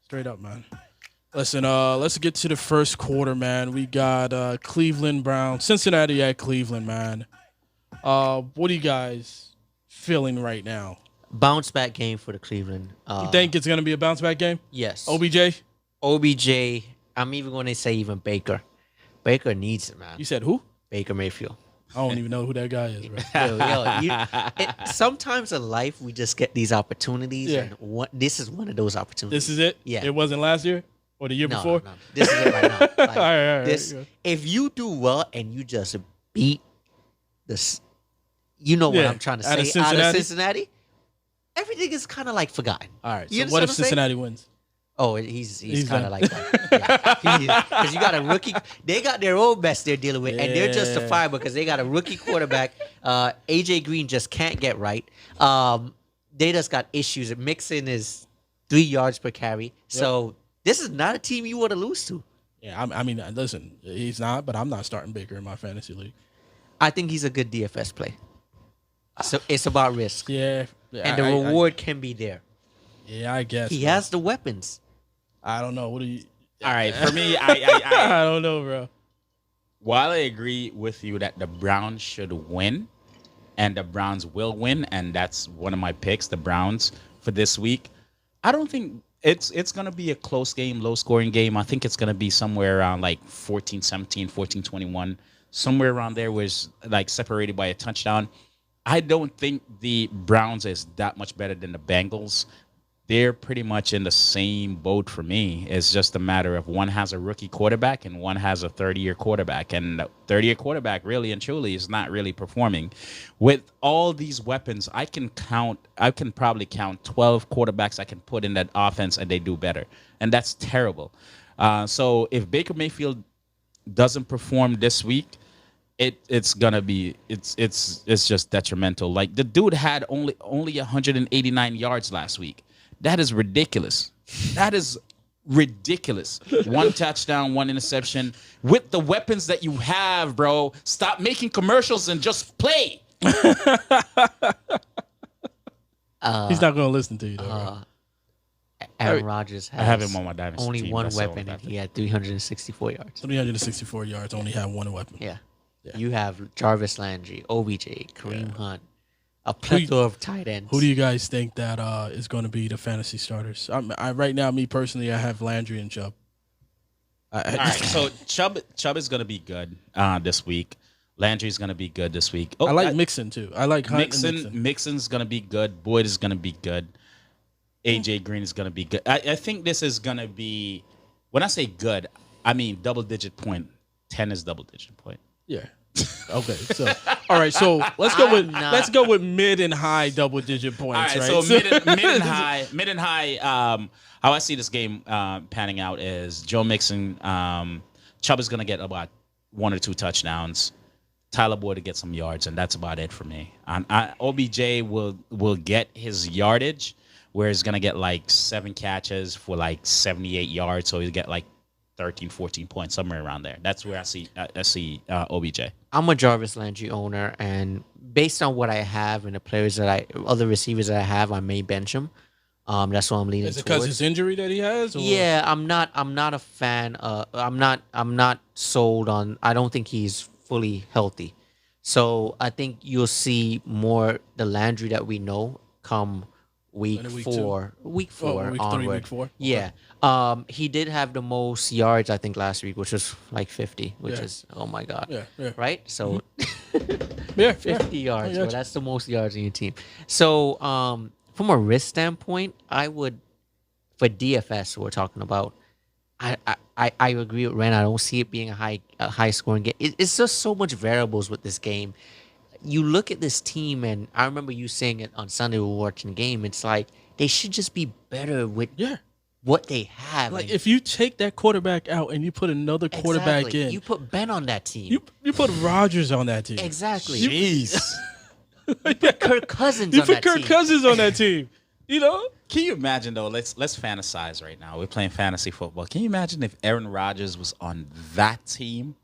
Straight up, man. Listen, let's get to the first quarter, man. We got Cleveland Browns, Cincinnati at Cleveland, man. What are you guys feeling right now? Bounce back game for the Cleveland. You think it's gonna be a bounce back game? Yes. OBJ? OBJ. I'm even going to say even Baker. Baker needs it, man. You said who? Baker Mayfield. I don't even know who that guy is, bro. Sometimes in life we just get these opportunities, Yeah. and this is one of those opportunities. This is it? Yeah. It wasn't last year or the year No, before? no, this is it right now. Like, All right, all right, this, good. if you do well and you just beat this, you know what Yeah, I'm trying to out say. of Out of Cincinnati? Cincinnati, everything is kind of like forgotten. All right. You So what if understand what I'm saying? Cincinnati wins? Oh, he's He's kind done. of like that. Because you got a rookie. They got their own mess they're dealing with, and they're Yeah. justifiable because they got a rookie quarterback. AJ Green just can't get right. they just got issues. Mixon is 3 yards per carry. So this is not a team you want to lose to. Yeah, I mean, listen, he's not, but I'm not starting Baker in my fantasy league. I think he's a good DFS play. So it's about risk. Yeah, And the reward can be there. Yeah, I guess He bro. has the weapons. I don't know. What do you? All right, for me, I don't know, bro. while I agree with you that the Browns should win, and the Browns will win, and that's one of my picks, the Browns for this week. I don't think it's going to be a close game, low scoring game. I think it's going to be somewhere around like 14-17, 14-21, somewhere around there where it's like separated by a touchdown. I don't think the Browns is that much better than the Bengals. They're pretty much in the same boat for me. It's just a matter of one has a rookie quarterback and one has a 30-year quarterback. And the 30-year quarterback really and truly is not really performing. With all these weapons, I can probably count 12 quarterbacks I can put in that offense and they do better. And that's terrible. So if Baker Mayfield doesn't perform this week, it's gonna be it's just detrimental. Like the dude had only 189 yards last week. That is ridiculous. That is ridiculous. 1 touchdown, 1 interception. With the weapons that you have, bro, stop making commercials and just play. He's not going to listen to you, though. Bro. Aaron Rodgers has I have him on my dynasty only team. one That's the weapon, only and thing. he had 364 yards. 364 yards, only had one weapon. Yeah. Yeah. You have Jarvis Landry, OBJ, Kareem Hunt, a plethora of tight ends. Who do you guys think that is going to be the fantasy starters? Right now, me personally, I have Landry and Chubb. All right, so Chubb is gonna be good this week. Landry's gonna be good this week. I like Mixon too. I like Hunt and Mixon. Mixon's gonna be good. Boyd is gonna be good. AJ Green is gonna be good. I think this is gonna be. When I say good, I mean double-digit point. 10 is double-digit point. Yeah. Okay. So all right. So let's go with mid and high double-digit points. All right, right. so mid and high. How I see this game panning out is Joe Mixon. Chubb is gonna get about 1 or 2 touchdowns. Tyler Boyd to get some yards, and that's about it for me. OBJ will get his yardage, where he's gonna get like 7 catches for like 78 yards, so he'll get like 13, 14 points, somewhere around there. That's where I see OBJ. I'm a Jarvis Landry owner, and based on what I have and the players other receivers that I have, I may bench him. That's what I'm leaning Is it because towards. his injury that he has? Or? Yeah, I'm not a fan. I'm not sold on. I don't think he's fully healthy. So I think you'll see more the Landry that we know come week week 4, week 4 week 3, onward. week 4? Okay. Yeah. He did have the most yards I think last week, which was like 50, which Yeah. is oh my god. Yeah. Right? So Yeah. 50 yards, yeah. bro. That's the most yards in your team. So, from a risk standpoint, I would, for DFS, we're talking about. I agree with Ren. I don't see it being a high scoring game. It's just so much variables with this game. You look at this team, and I remember you saying it on Sunday. We were watching the game. It's like they should just be better with Yeah. what they have. Like And if you take that quarterback out and you put another quarterback exactly. in, You put Ben on that team. you put Rodgers on that team. Exactly. Jeez. Kirk Cousins You on put that Kirk team. Cousins on that team. You know? Can you imagine though? Let's fantasize right now. We're playing fantasy football. Can you imagine if Aaron Rodgers was on that team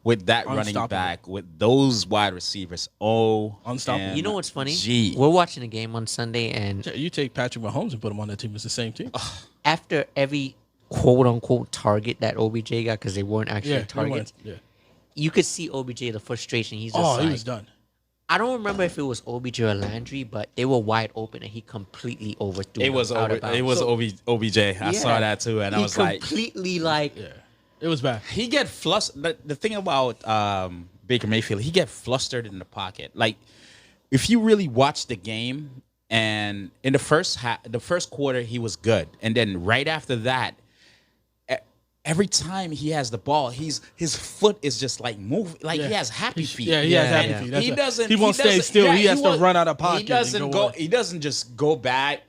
with that running Unstoppable. back, with those wide receivers? Unstoppable. You know what's funny? Gee. We're watching a game on Sunday, and You take Patrick Mahomes and put him on that team. It's the same team. after every quote unquote target that OBJ got, because they weren't actually Yeah. targets, Yeah. you could see OBJ the frustration. He's just Oh, like, he was done. I don't remember if it was OBJ or Landry, but they were wide open and he completely overthrew. It them was out over. of bounds. It was OBJ. I saw Yeah. that too, and I He was like, completely like Yeah. It was bad. he get flustered. The thing about Baker Mayfield, he get flustered in the pocket. Like if you really watch the game, and in the first quarter, he was good, and then right after that, every time he has the ball, his foot is just like moving, like he has happy feet. Yeah, he has Yeah, happy yeah. feet. That's He right. doesn't. He won't stay doesn't- still. yeah, he has to won't- run out of pocket. He doesn't and go. away. He doesn't just go back,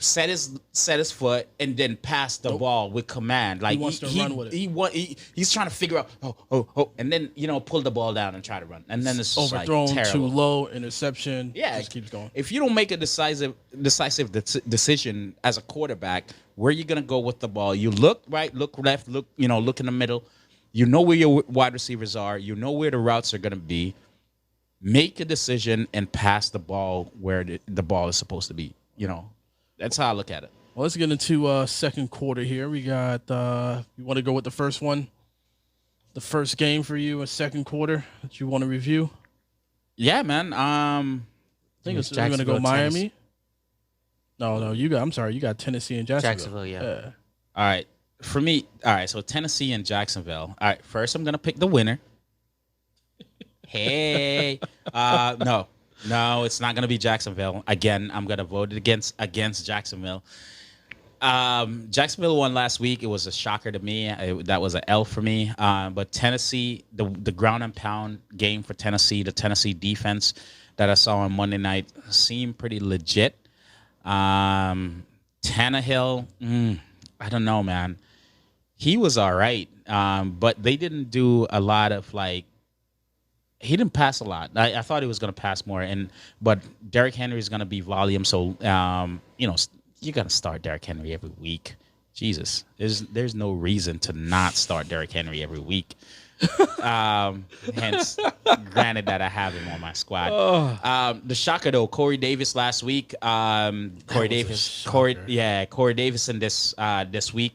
set his foot and then pass the ball with command. Like wants to run with it. He's trying to figure out and then pull the ball down and try to run. And then it's just Overthrown, like too terrible. low, interception. Yeah, Just keeps going. If you don't make a decisive decision as a quarterback, where you gonna go with the ball? You look right, look left, look in the middle. You know where your wide receivers are. You know where the routes are gonna be. Make a decision and pass the ball where the ball is supposed to be. That's how I look at it. Well, let's get into second quarter here. We got, you want to go with the first one? The first game for you, a second quarter that you want to review? Yeah, man. I think it's going to go Jacksonville, Miami. Tennessee. No, you got Tennessee and Jacksonville. Jacksonville, yeah. All right. For me, all right, so Tennessee and Jacksonville. All right, first I'm going to pick the winner. Hey. No, it's not going to be Jacksonville. Again, I'm going to vote against Jacksonville. Jacksonville won last week. It was a shocker to me. That was an L for me. But Tennessee, the ground and pound game for Tennessee, the Tennessee defense that I saw on Monday night seemed pretty legit. Tannehill, I don't know, man. He was all right, but they didn't do a lot of he didn't pass a lot. I thought he was going to pass more, but Derrick Henry is going to be volume. So you're going to start Derrick Henry every week. Jesus, there's no reason to not start Derrick Henry every week. Hence, granted that I have him on my squad. The shocker though, Corey Davis last week. Corey Davis in this week.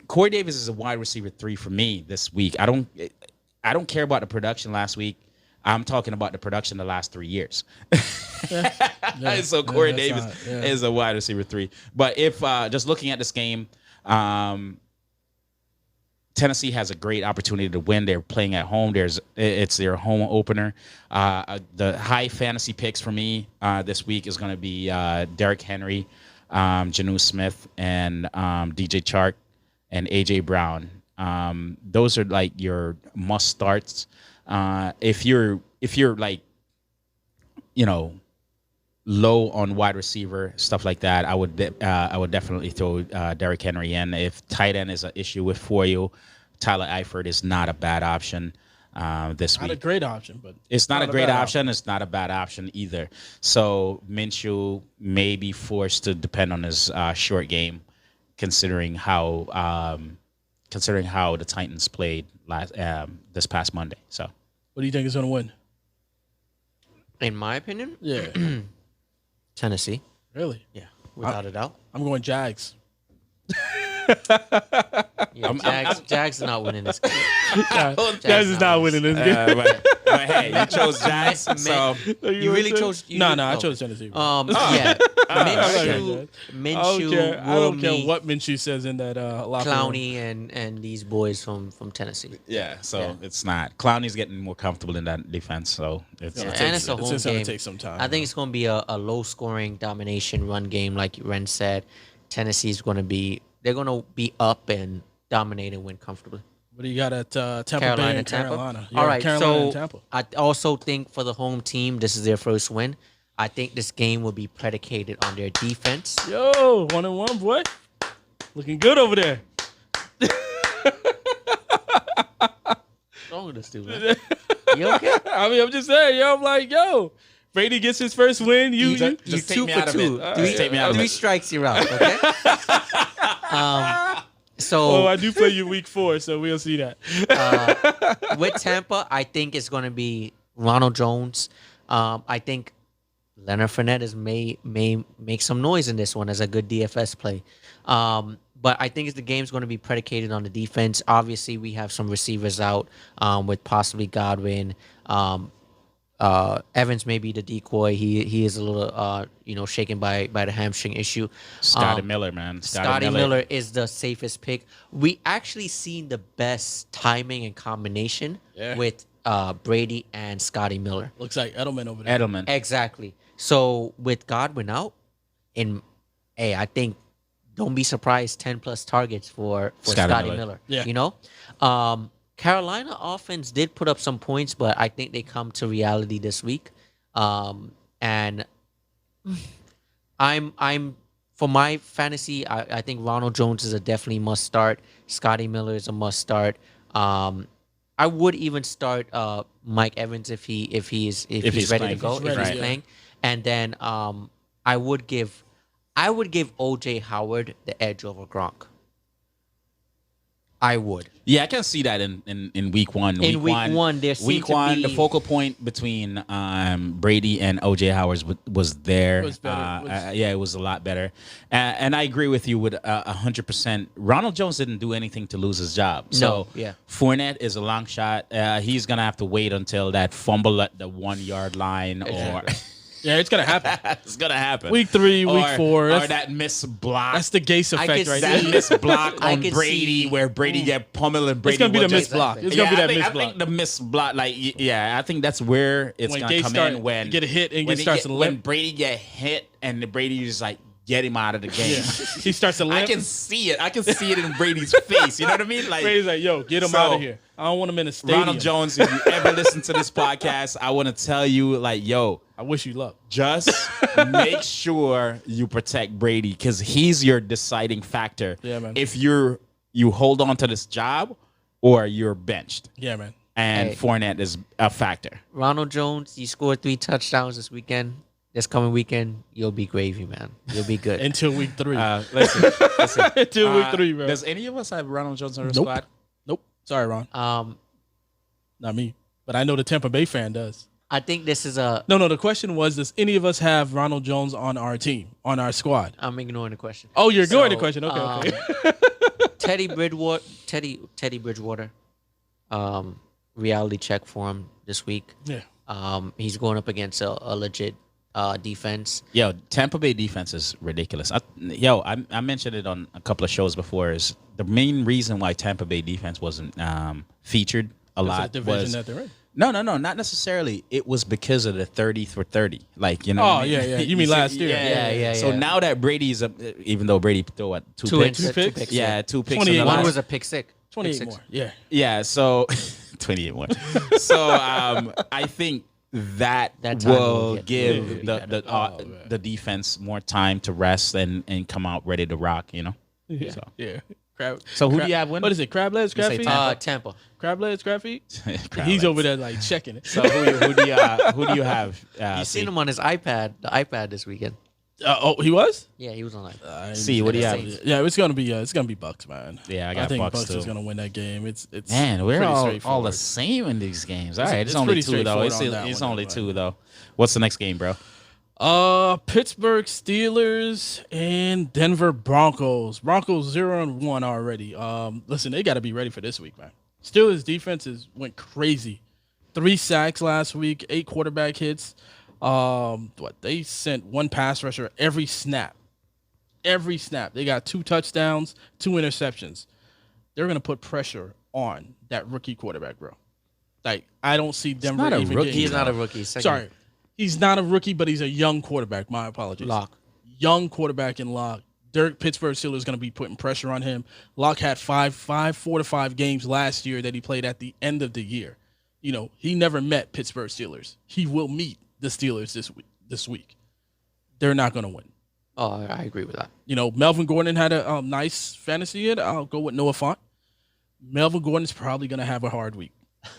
Corey Davis is a wide receiver 3 for me this week. I don't care about the production last week. I'm talking about the production the last 3 years. So Corey Davis is a wide receiver 3. But if just looking at this game, Tennessee has a great opportunity to win. They're playing at home. It's their home opener. The high fantasy picks for me this week is going to be Derrick Henry, Janu Smith, and DJ Chark and AJ Brown. Those are like your must starts. If you're low on wide receiver, stuff like that, I would definitely throw Derrick Henry in. If tight end is an issue for you, Tyler Eifert is not a bad option this week. Not a great option, but it's not a great option. It's not a bad option either. So Minshew may be forced to depend on his short game, considering how the Titans played this past Monday. So, what do you think is going to win? In my opinion, Yeah, Tennessee. really? Yeah, without a doubt. I'm going Jags. Yeah, Jags are not winning this game. Jags is not winning this game. but hey, you chose Jags, so You really chose? No, I chose Tennessee. Yeah, Minshew I don't care what Minshew says in that locker room. Clowney and these boys from Tennessee. yeah. So it's not. Clowney's getting more comfortable in that defense, so it's Yeah, and it's a It's home just going game. to take some time. I think it's going to be a low-scoring domination run game, like Ren said. Tennessee's going to be up and dominate and win comfortably. What do you got at Tampa Bay Carolina, and Tampa. Carolina? All right, Carolina and so Tampa. I also think for the home team, this is their first win. I think this game will be predicated on their defense. Yo, 1-1, boy. Looking good over there. What's wrong with this dude, man? You okay? I mean, I'm just saying, I'm like, Brady gets his first win. You Just take me out of it. Just take me out of Three it. strikes, you're out. Okay. So I do play you week 4, so we'll see that. with Tampa, I think it's going to be Ronald Jones. I think Leonard Fournette may make some noise in this one as a good DFS play. But I think the game's going to be predicated on the defense. Obviously, we have some receivers out with possibly Godwin. Evans may be the decoy. He is a little shaken by the hamstring issue. Scotty Miller, man. Scotty Miller is the safest pick. We actually seen the best timing and combination with Brady and Scotty Miller. Looks like Edelman over there. Edelman. Exactly. So with Godwin out, I think don't be surprised 10+ targets for Scotty Miller. Yeah. Carolina offense did put up some points, but I think they come to reality this week. And I'm for my fantasy. I think Ronald Jones is a definitely must start. Scotty Miller is a must start. I would even start Mike Evans if he's he's ready to playing. go, If he's if ready, he's yeah. playing. And then I would give OJ Howard the edge over Gronk. I would. Yeah, I can see that in week one. In week one, there seemed week to one, the be- focal point between Brady and OJ Howard was there. It was better. Yeah, it was a lot better. And I agree with you with 100%. Ronald Jones didn't do anything to lose his job. So No, yeah. Fournette is a long shot. He's gonna have to wait until that fumble at the 1 yard line, or Yeah, it's gonna happen. it's gonna happen. Week 3, week Or- 4. or That's, that missed block. that's the Gase I effect could right that see- there. missed block I on could Brady, see- where Brady get pummeled and Brady It's gonna be will the missed just- block. It's gonna be that missed I block. think the missed block, like, yeah, I think that's where it's When gonna Gase come start- in when get a hit and when Gase he starts to when limp. Brady get hit and the Brady just like get him out of the game. Yeah. He starts to I limp. can see it. I can see it in Brady's face. You know what I mean? Like Brady's like, yo, get him So, out of here. I don't want him in a stadium. Ronald Jones. If you ever listen to this podcast, I want to tell you, like, yo, I wish you luck. just make sure you protect Brady because he's your deciding factor. Yeah, man. If you hold on to this job or you're benched, Yeah, man. and Hey. Fournette is a factor. Ronald Jones, he scored 3 touchdowns this weekend. This coming weekend, you'll be gravy, man. You'll be good. Until week 3. Listen. Until week 3, bro. Does any of us have Ronald Jones on our Nope. squad? Nope. Sorry, Ron. Not me. But I know the Tampa Bay fan does. I think this is a. No. The question was, does any of us have Ronald Jones on our team, on our squad? I'm ignoring the question. Oh, you're ignoring the So, question. Okay, okay. Teddy Bridgewater, reality check for him this week. Yeah. He's going up against a legit defense. Yo, Tampa Bay defense is ridiculous. I mentioned it on a couple of shows before. Is the main reason why Tampa Bay defense wasn't featured a That's lot the division was that they're in. no, not necessarily. It was because of the 30 for 30. Like, you know. Oh, what I mean? yeah. You mean see- last year. Yeah. So now that Brady's up, even though Brady threw what two Two picks, picks. yeah, 2 picks. in 28 the One last- was a pick six. 28 Pick more. six. Yeah. Yeah, so 28 more. So I think that That time will will get give really the defense more time to rest and come out ready to rock. You know. Yeah. So. Yeah. Crab, So who crab- do you have winning? What is it? Crab legs, crab say feet? Tampa. Tampa. Crab legs, crab feet? Crowd He's legs. over there like checking it. So who do you have? You seen him on his iPad, the iPad this weekend. He was? Yeah, he was on like. See, what do you have? Yeah, it's gonna be Bucks, man. Yeah, I got think Bucks, Bucks is too. gonna win that game. It's Man, we're pretty all straightforward. the same in these games. All It's- right, it's it's only pretty 2 though. straightforward on that It's one, only though, 2 though. What's the next game, bro? Pittsburgh Steelers and Denver Broncos. Broncos 0-1 already. Listen, they got to be ready for this week, man. Steelers defenses went crazy. 3 sacks last week, 8 quarterback hits. They sent 1 pass rusher every snap. Every snap. They got 2 touchdowns, 2 interceptions. They're gonna put pressure on that rookie quarterback, bro. Like, I don't see Denver not a even rookie, getting- He's not a rookie. Second. Sorry. He's not a rookie, but he's a young quarterback. My apologies. Lock. Young quarterback in Locke. Pittsburgh Steelers going to be putting pressure on him. Locke had 4 to 5 games last year that he played at the end of the year. You know, he never met Pittsburgh Steelers. He will meet the Steelers this week. They're not going to win. Oh, I agree with that. You know, Melvin Gordon had a nice fantasy year. I'll go with Noah Fant. Melvin Gordon is probably going to have a hard week.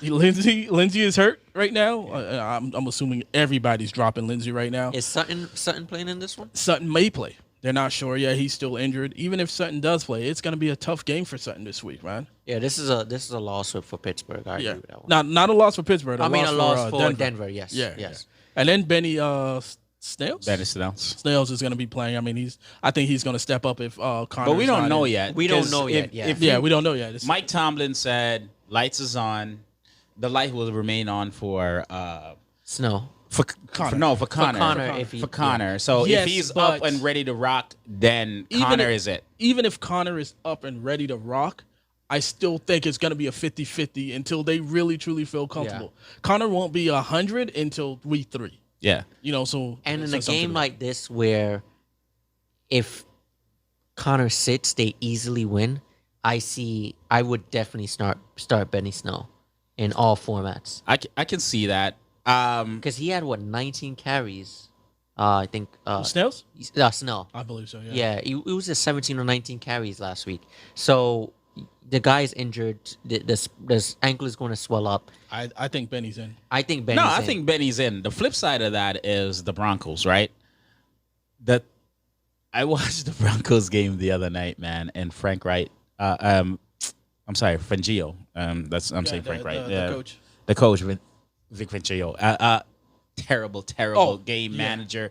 Lindsey is hurt right now. I'm assuming everybody's dropping Lindsey right now. Is Sutton playing in this one? Sutton may play. They're not sure yet. He's still injured. Even if Sutton does play, it's going to be a tough game for Sutton this week, man. Yeah, this is a loss for Pittsburgh. I agree with that one. Not a loss for Pittsburgh. I mean, a loss for Denver. Denver. Yes. Yeah, Yes. yeah. And then Benny Snails. Dennis Snells. Snails is going to be playing. I mean, I think he's going to step up if Connor. But we don't know yet. We don't 'cause know yet, yeah. Yeah, we don't know yet. Mike Tomlin said lights is on. The light will remain on for Snow. Connor. For Connor, if he- Connor. So Yes, if he's but- up and ready to rock, then Even Connor if- is it. Even if Connor is up and ready to rock, I still think it's going to be a 50-50 until they really, truly feel comfortable. Connor won't be 100 until week 3. Yeah. You know, so And in a that's something game to- like this, where if Connor sits, they easily win. I would definitely start Benny Snow in all formats I can see that. because he had 19 carries I think Snails? Snell. I believe so. Yeah. Yeah, it was just 17 or 19 carries last week. So the guy's injured. This ankle is going to swell up. I think Benny's in. I think Benny's No, I in. think Benny's in. The flip side of that is the Broncos, right? That I watched the Broncos game the other night, man, and Frank Wright. I'm sorry, Fangio. I'm saying Frank Wright. The coach. The coach, Vic Fangio. Terrible game manager.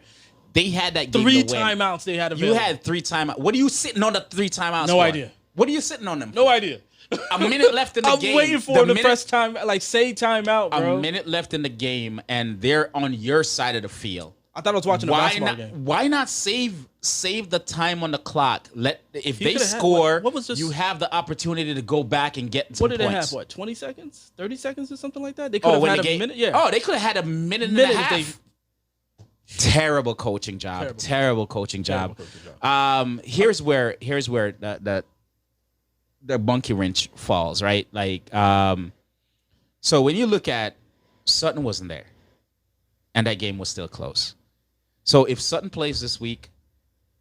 They had that game 3 to win. timeouts they had You available. had 3 timeouts. What are you sitting on the 3 timeouts? No for? idea. What are you sitting on them? No idea. A minute left in the I'm game. waiting for the first time, like say timeout, bro. A minute left in the game, and they're on your side of the field. I thought I was watching a Why basketball not? game. Why not save the time on the clock? If He they coulda had- score, what was this- you have the opportunity to go back and get some What did they points. have? What, 20 seconds? 30 seconds or something like that? They could Oh, have when had the a game, minute. Yeah. Oh, they could have had a minute and a Minute if they- half. Terrible coaching job. Terrible coaching job. Here's where the monkey wrench falls, right? Like, so when you look at Sutton wasn't there, and that game was still close. So if Sutton plays this week,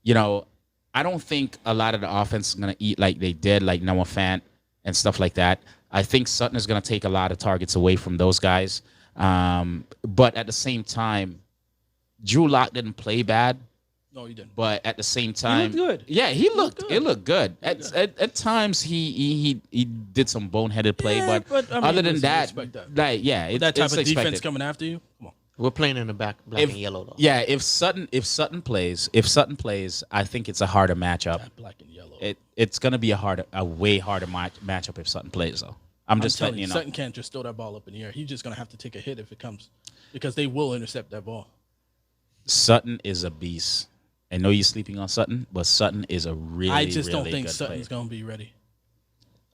I don't think a lot of the offense is gonna eat like they did, like Noah Fant and stuff like that. I think Sutton is gonna take a lot of targets away from those guys. But at the same time, Drew Lock didn't play bad. No, he didn't. But at the same time, good. Yeah, he looked. good. It looked good. At times, he did some boneheaded play, Yeah, but but, I mean, other than listen, that, respect that. like That type it's of defense expected. coming after you. Come on. We're playing in the black If- and yellow though. Yeah, if Sutton plays, I think it's a harder matchup. That black and yellow. It's gonna be a way harder matchup if Sutton plays though. I'm just telling letting you know. Sutton can't just throw that ball up in the air. He's just gonna have to take a hit if it comes, because they will intercept that ball. Sutton is a beast. I know you're sleeping on Sutton, but Sutton is a really, I just don't really think good Sutton's player. gonna be ready.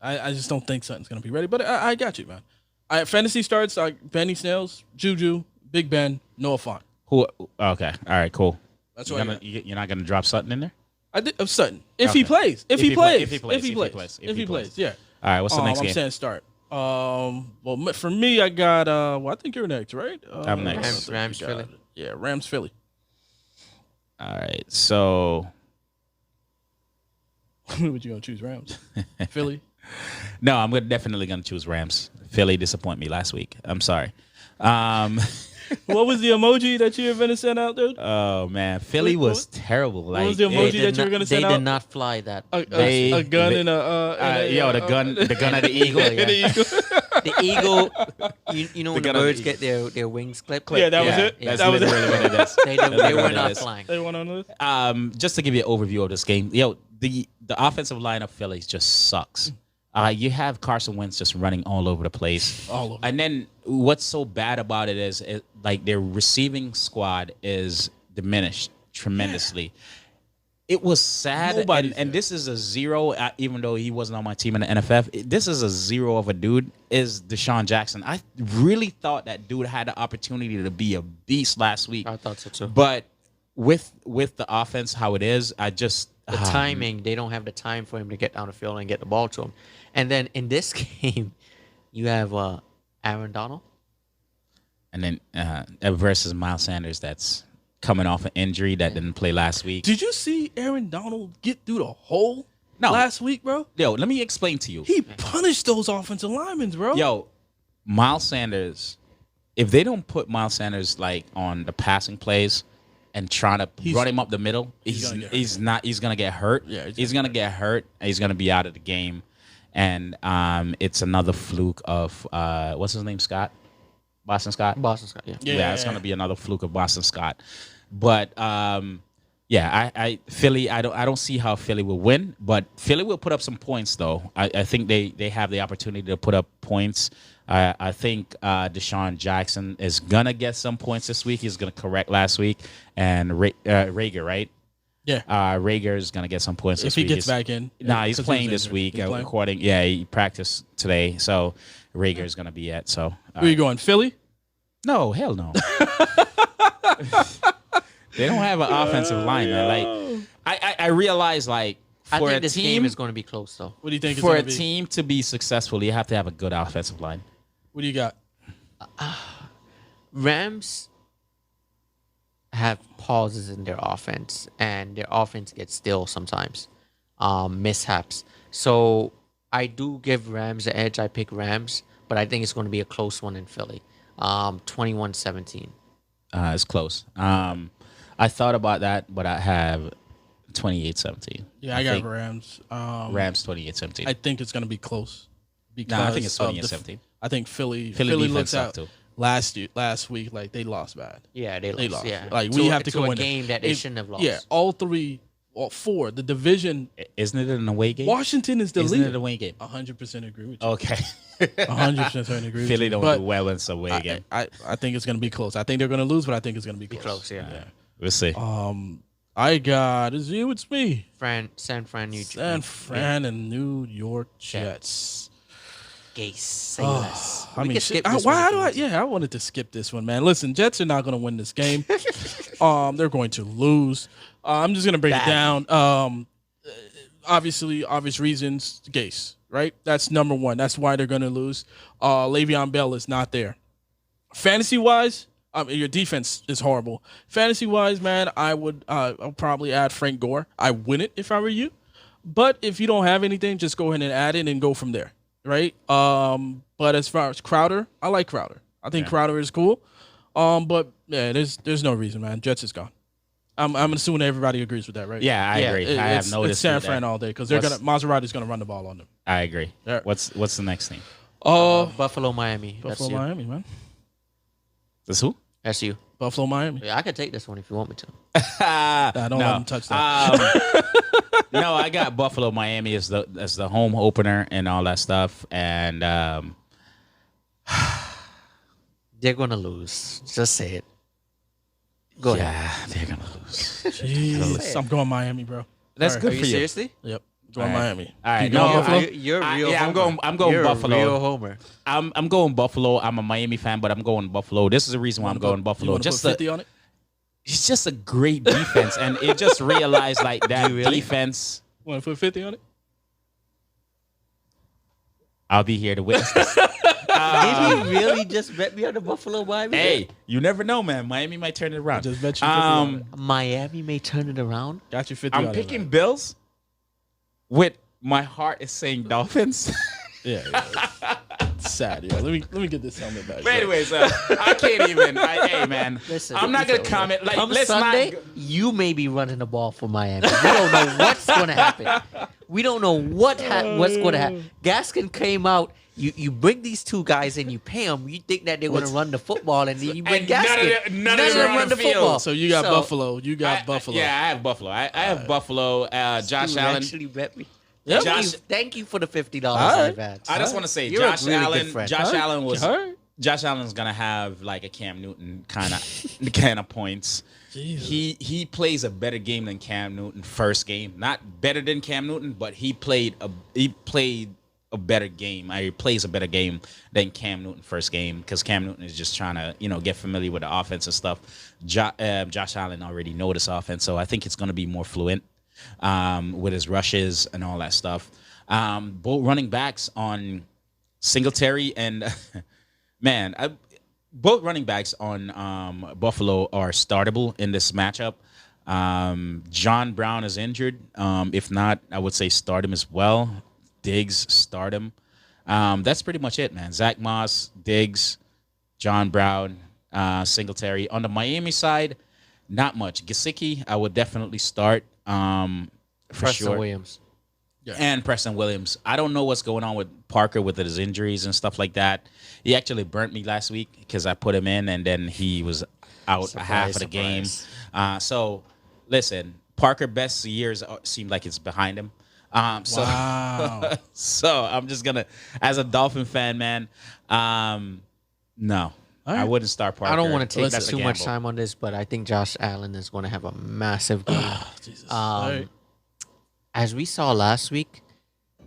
I just don't think Sutton's gonna be ready. But I got you, man. Fantasy starts like Benny Snells, Juju, Big Ben, Noah Fant. Who? Okay, all right, cool. That's You're, what you're not gonna drop Sutton in there. I did of Sutton. If he Okay. plays. If If he he play- plays. if he plays, If he if he plays. plays, If he plays. Yeah. All right, what's the next I'm game? saying start. Well, for me, I got. Well, I think you're next, right? I'm next. Rams, I think you got Philly. it. Yeah, Rams, Philly. All right, so What you gonna choose, Rams? Philly. no, I'm definitely gonna choose Rams. Philly disappointed me last week. I'm sorry. What was the emoji that you were gonna send out, dude? Oh man, Philly What- was terrible. Like, was the They emoji did that you were not- gonna send They out? did not fly that. A They- gun they- and a the gun of the eagle. Yeah. and the eagle. The eagle, you know when the gun of the birds eagle. get their wings clipped. Yeah, that was Yeah, it. That's That was it. literally what it is. They That's were what it not is. flying. They won on this. Just to give you an overview of this game, the offensive line of Philly just sucks. You have Carson Wentz just running all over the place. All over. And then what's so bad about it is like their receiving squad is diminished tremendously. It was sad, Nobody's and there. this is a zero. Even though he wasn't on my team in the NFF, this is a zero of a dude. Is Deshaun Jackson? I really thought that dude had the opportunity to be a beast last week, I thought so too. but with the offense how it is, I just The timing, they don't have the time for him to get down the field and get the ball to him. And then in this game, you have Aaron Donald. and then versus Miles Sanders that's coming off an injury that didn't play last week. Did you see Aaron Donald get through the hole No. last week, bro? Yo, let me explain to you. He punished those offensive linemen, bro. Yo, Miles Sanders, if they don't put Miles Sanders like on the passing plays and trying to run him up the middle, he's gonna get hurt. Yeah, he's gonna get hurt. And he's gonna be out of the game. And it's another fluke of what's his name, Scott? Boston Scott? Boston Scott, yeah. Yeah, it's gonna be another fluke of Boston Scott. But yeah, I Philly, I don't see how Philly will win, but Philly will put up some points though. I think they have the opportunity to put up points. I think Deshaun Jackson is gonna get some points this week. He's gonna correct last week, and Rager, right? Yeah. Rager is gonna get some points If this he week. gets back in. Nah, he's 'cause playing was this injured. week. He's playing? According, yeah, he practiced today, so Rager is gonna be at. So Where you going, Philly? no, hell no. They don't have an offensive line, man. Like I realize, like I for think a this game team is going to be close, though. What do you think? It's for a gonna be? team to be successful, you have to have a good offensive line. What do you got? Rams, have pauses in their offense, and their offense gets still sometimes, mishaps. So I do give Rams the edge. I pick Rams, but I think it's going to be a close one in Philly. 21-17. It's close. I thought about that, but I have 28-17. Yeah, I got think Rams. Rams 28-17. I think it's going to be close. Because I think it's of the 28-17. I think Philly Philly defense looks out sucked too. last week like they lost bad. Yeah, they They lost. lost. Yeah, Like we have to go a in there. game that they If- shouldn't have lost. Yeah, all four. The division. Isn't it an away game? Washington is the Isn't it an leader. away game? 100% agree with you. Okay. 100% agree with Philly you. don't But do well in some away game. I think it's going to be close. I think they're going to lose, but I think it's going to be close. close, yeah. We'll see. I got it's you. It's me. San Fran, New San Fran and New York Jets. Gase. Say less. I We mean, can shit, skip this why one if do you I? want to. Yeah, I wanted to skip this one, man. Listen, Jets are not going to win this game. They're going to lose. I'm just going to break it Badly. down. Obviously, obvious reasons. Gase, right? That's number one. That's why they're going to lose. Le'Veon Bell is not there. Fantasy wise, your defense is horrible. Fantasy wise, man, I'll probably add Frank Gore. I wouldn't if I were you. But if you don't have anything, just go ahead and add it and go from there, right? But as far as Crowder, I like Crowder. I think Crowder is cool. But yeah, there's no reason, man. Jets is gone. I'm assuming everybody agrees with that, right? Yeah, I agree. I have noticed it's San that. Fran all day because What's- Maserati's gonna run the ball on them. I agree. Yeah. What's the next team? Buffalo, Miami. Buffalo, Miami, man. This who? That's you. Buffalo, Miami. Yeah, I could take this one if you want me to. I don't let them touch that. No, I got Buffalo, Miami as the home opener and all that stuff. And They're gonna lose. Just say it. Go ahead. yeah, they're gonna lose. Jeez, I'm going Miami, bro. That's All good Are for you you. seriously? Yep, going All right. Miami. All right, You going no, Buffalo? You're a real yeah, homer. I'm going You're Buffalo. A real homer. I'm going Buffalo. I'm a Miami fan, but I'm going Buffalo. This is the reason why I'm going You Buffalo. wanna Just put 50 on it? it's just a great defense, and it just realized like that You really? defense. Want to put 50 on it? I'll be here to witness this. Did he really just bet me on the Buffalo Miami? Hey, you never know, man. Miami might turn it around. Just bet you 50 on it. Miami may turn it around. Got you 50 on I'm it. picking man. Bills. With my heart is saying Dolphins. Yeah. It's sad. Yeah. Let me get this helmet back. But anyways, I can't even. Hey, man. Listen, I'm not gonna comment. Like, Come let's Sunday, not. you may be running the ball for Miami. We don't know what's going to happen. We don't know what's going to happen. Gaskin came out. You bring these two guys and you pay them. You think that they're going to run the football, and then you bring And none of Gaskin. them- none of them run the field. So you got Buffalo. You got Buffalo. Yeah, I have Buffalo. I have Buffalo. Josh You Allen. actually bet me. Yep. Thank you for the $50 All in right. advance. I just want to say, You're a Josh really good Allen. friend. Josh Allen was. All right. Josh Allen's gonna have like a Cam Newton kind of points. Jesus. He plays a better game than Cam Newton first game. Not better than Cam Newton, but he played a better game. He plays a better game than Cam Newton first game because Cam Newton is just trying to get familiar with the offense and stuff. Josh Allen already know this offense, so I think it's gonna be more fluent with his rushes and all that stuff. Both running backs on Singletary and man, both running backs on Buffalo are startable in this matchup. John Brown is injured. If not, I would say start him as well. Diggs, start him. That's pretty much it, man. Zach Moss, Diggs, John Brown, Singletary. On the Miami side, not much. Gesicki, I would definitely start for Preston sure. Williams. And Preston Williams. I don't know what's going on with Parker with his injuries and stuff like that. He actually burnt me last week because I put him in and then he was out half of the game. So, listen, Parker best years seem like it's behind him. So, Wow. so I'm just gonna, as a Dolphin fan, man. No, I wouldn't start Parker. I don't want to take That's a too much gamble. time on this, but I think Josh Allen is going to have a massive game. Jesus. All right. As we saw last week,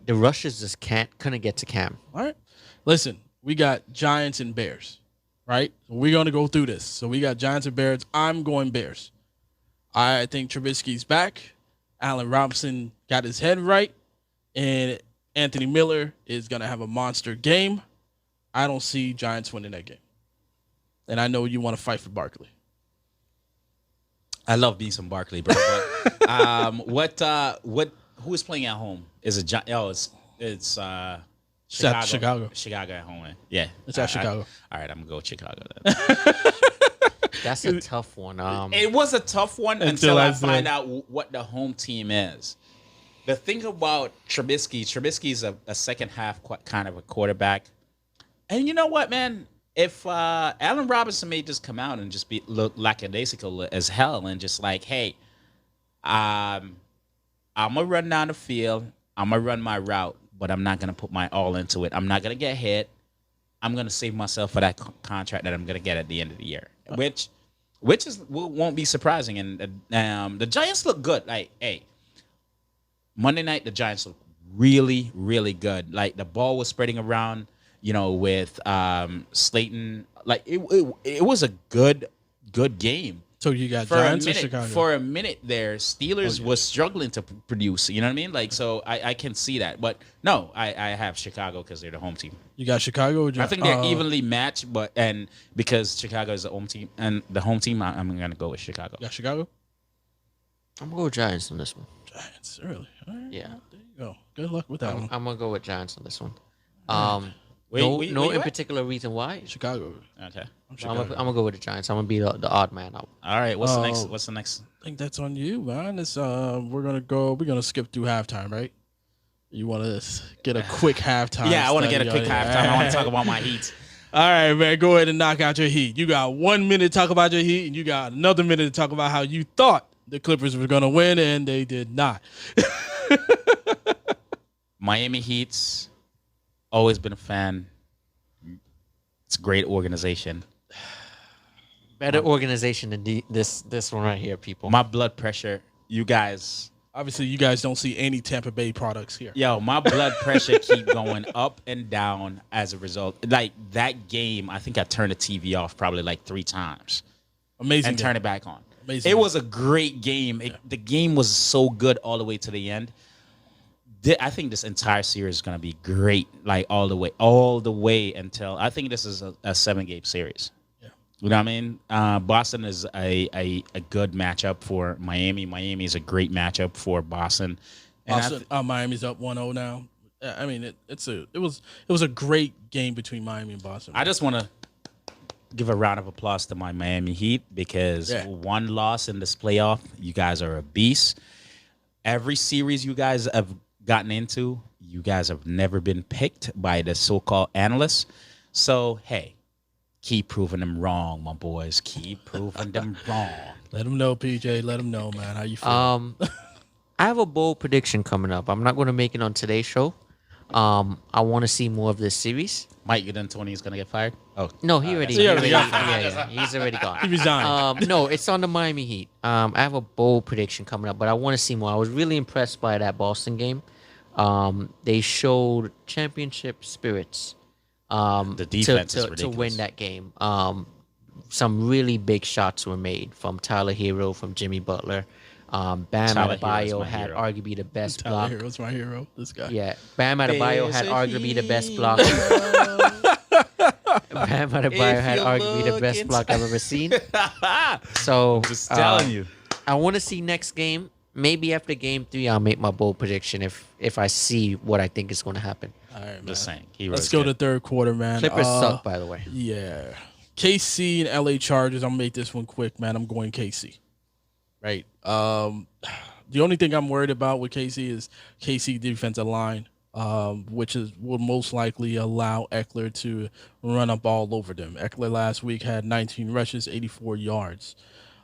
the rushes just couldn't get to Cam. All right. Listen, we got Giants and Bears, right? We're going to go through this. So we got Giants and Bears. I'm going Bears. I think Trubisky's back. Allen Robinson got his head right. And Anthony Miller is going to have a monster game. I don't see Giants winning that game. And I know you want to fight for Barkley. I love me some Barkley, bro. But, who is playing at home? Is it it's Chicago. Chicago at home. Yeah, It's at Chicago. All right, I'm gonna go with Chicago then. That's a tough one. It was a tough one until I I said- find out what the home team is. The thing about Trubisky is a second half kind of a quarterback. And you know what, man? If Allen Robinson may just come out and just look lackadaisical as hell and just like, hey, I'm going to run down the field. I'm going to run my route, but I'm not going to put my all into it. I'm not going to get hit. I'm going to save myself for that contract that I'm going to get at the end of the year, which won't be surprising. And the Giants look good. Like, hey, Monday night, the Giants look really, really good. Like, the ball was spreading around, with Slayton. Like, it was a good game. So you got For Giants a or minute, Chicago? for a minute there, Steelers was struggling to produce. You know what I mean? Like, so I can see that. But no, I have Chicago because they're the home team. You got Chicago or I think they're evenly matched, and because Chicago is the home team and the home team, I'm gonna go with Chicago. You got Chicago? I'm gonna go with Giants on this one. Giants, really? All right. Yeah. There you go. Good luck with that one. I'm gonna go with Giants on this one. Wait, no wait, no wait, in what? particular reason why. Chicago. Okay. I'm gonna go with the Giants. I'm gonna be the odd man out. All right. What's the next? Oh. What's the next? I think that's on you, man. It's we're gonna skip through halftime, right? You want to get a quick halftime? Yeah, I want to get a study quick on it. halftime. I want to talk about my Heat. All right, man. Go ahead and knock out your Heat. You got 1 minute to talk about your Heat, and you got another minute to talk about how you thought the Clippers were gonna win, and they did not. Miami Heat's always been a fan. It's a great organization. Better organization than this one right here, people. My blood pressure, you guys. Obviously, you guys don't see any Tampa Bay products here. Yo, my blood pressure keep going up and down as a result. Like that game, I think I turned the TV off probably like 3 times Amazing. and game. turned it back on. Amazing It game. was a great game. The game was so good all the way to the end. I think this entire series is going to be great, like all the way until I think this is a 7-game series. Yeah. You know what I mean? Boston is a good matchup for Miami. Miami is a great matchup for Boston. And Boston, Miami's up 1-0 now. I mean, it was a great game between Miami and Boston. I just want to give a round of applause to my Miami Heat because one loss in this playoff, you guys are a beast. Every series you guys have gotten into, you guys have never been picked by the so-called analysts. So, hey, keep proving them wrong, my boys. Keep proving them wrong. Let them know, PJ. Let them know, man. How you feel? I have a bold prediction coming up. I'm not going to make it on today's show. I want to see more of this series. Mike D'Antoni is going to get fired? Oh, No, he already. He already got yeah, he's already gone. He resigned. No, it's on the Miami Heat. I have a bold prediction coming up, but I want to see more. I was really impressed by that Boston game. They showed championship spirits. The defense is to ridiculous. win that game. Some really big shots were made from Tyler Hero, from Jimmy Butler. Bam Tyler Hero's Adebayo my had hero. arguably the best Tyler block. Hero's my hero. This guy. Yeah, Bam Adebayo had There's a arguably the best block. hero. Bam Adebayo If had you arguably the look best into- block I've ever seen. So Just telling you. I want to see next game. Maybe after game 3, I'll make my bold prediction if I see what I think is going to happen. All right, man. Just saying. Let's go to third quarter, man. Clippers suck, by the way. Yeah. KC and LA Chargers. I'm gonna make this one quick, man. I'm going KC. Right. The only thing I'm worried about with KC is KC defensive line, which will most likely allow Eckler to run a ball over them. Eckler last week had 19 rushes, 84 yards.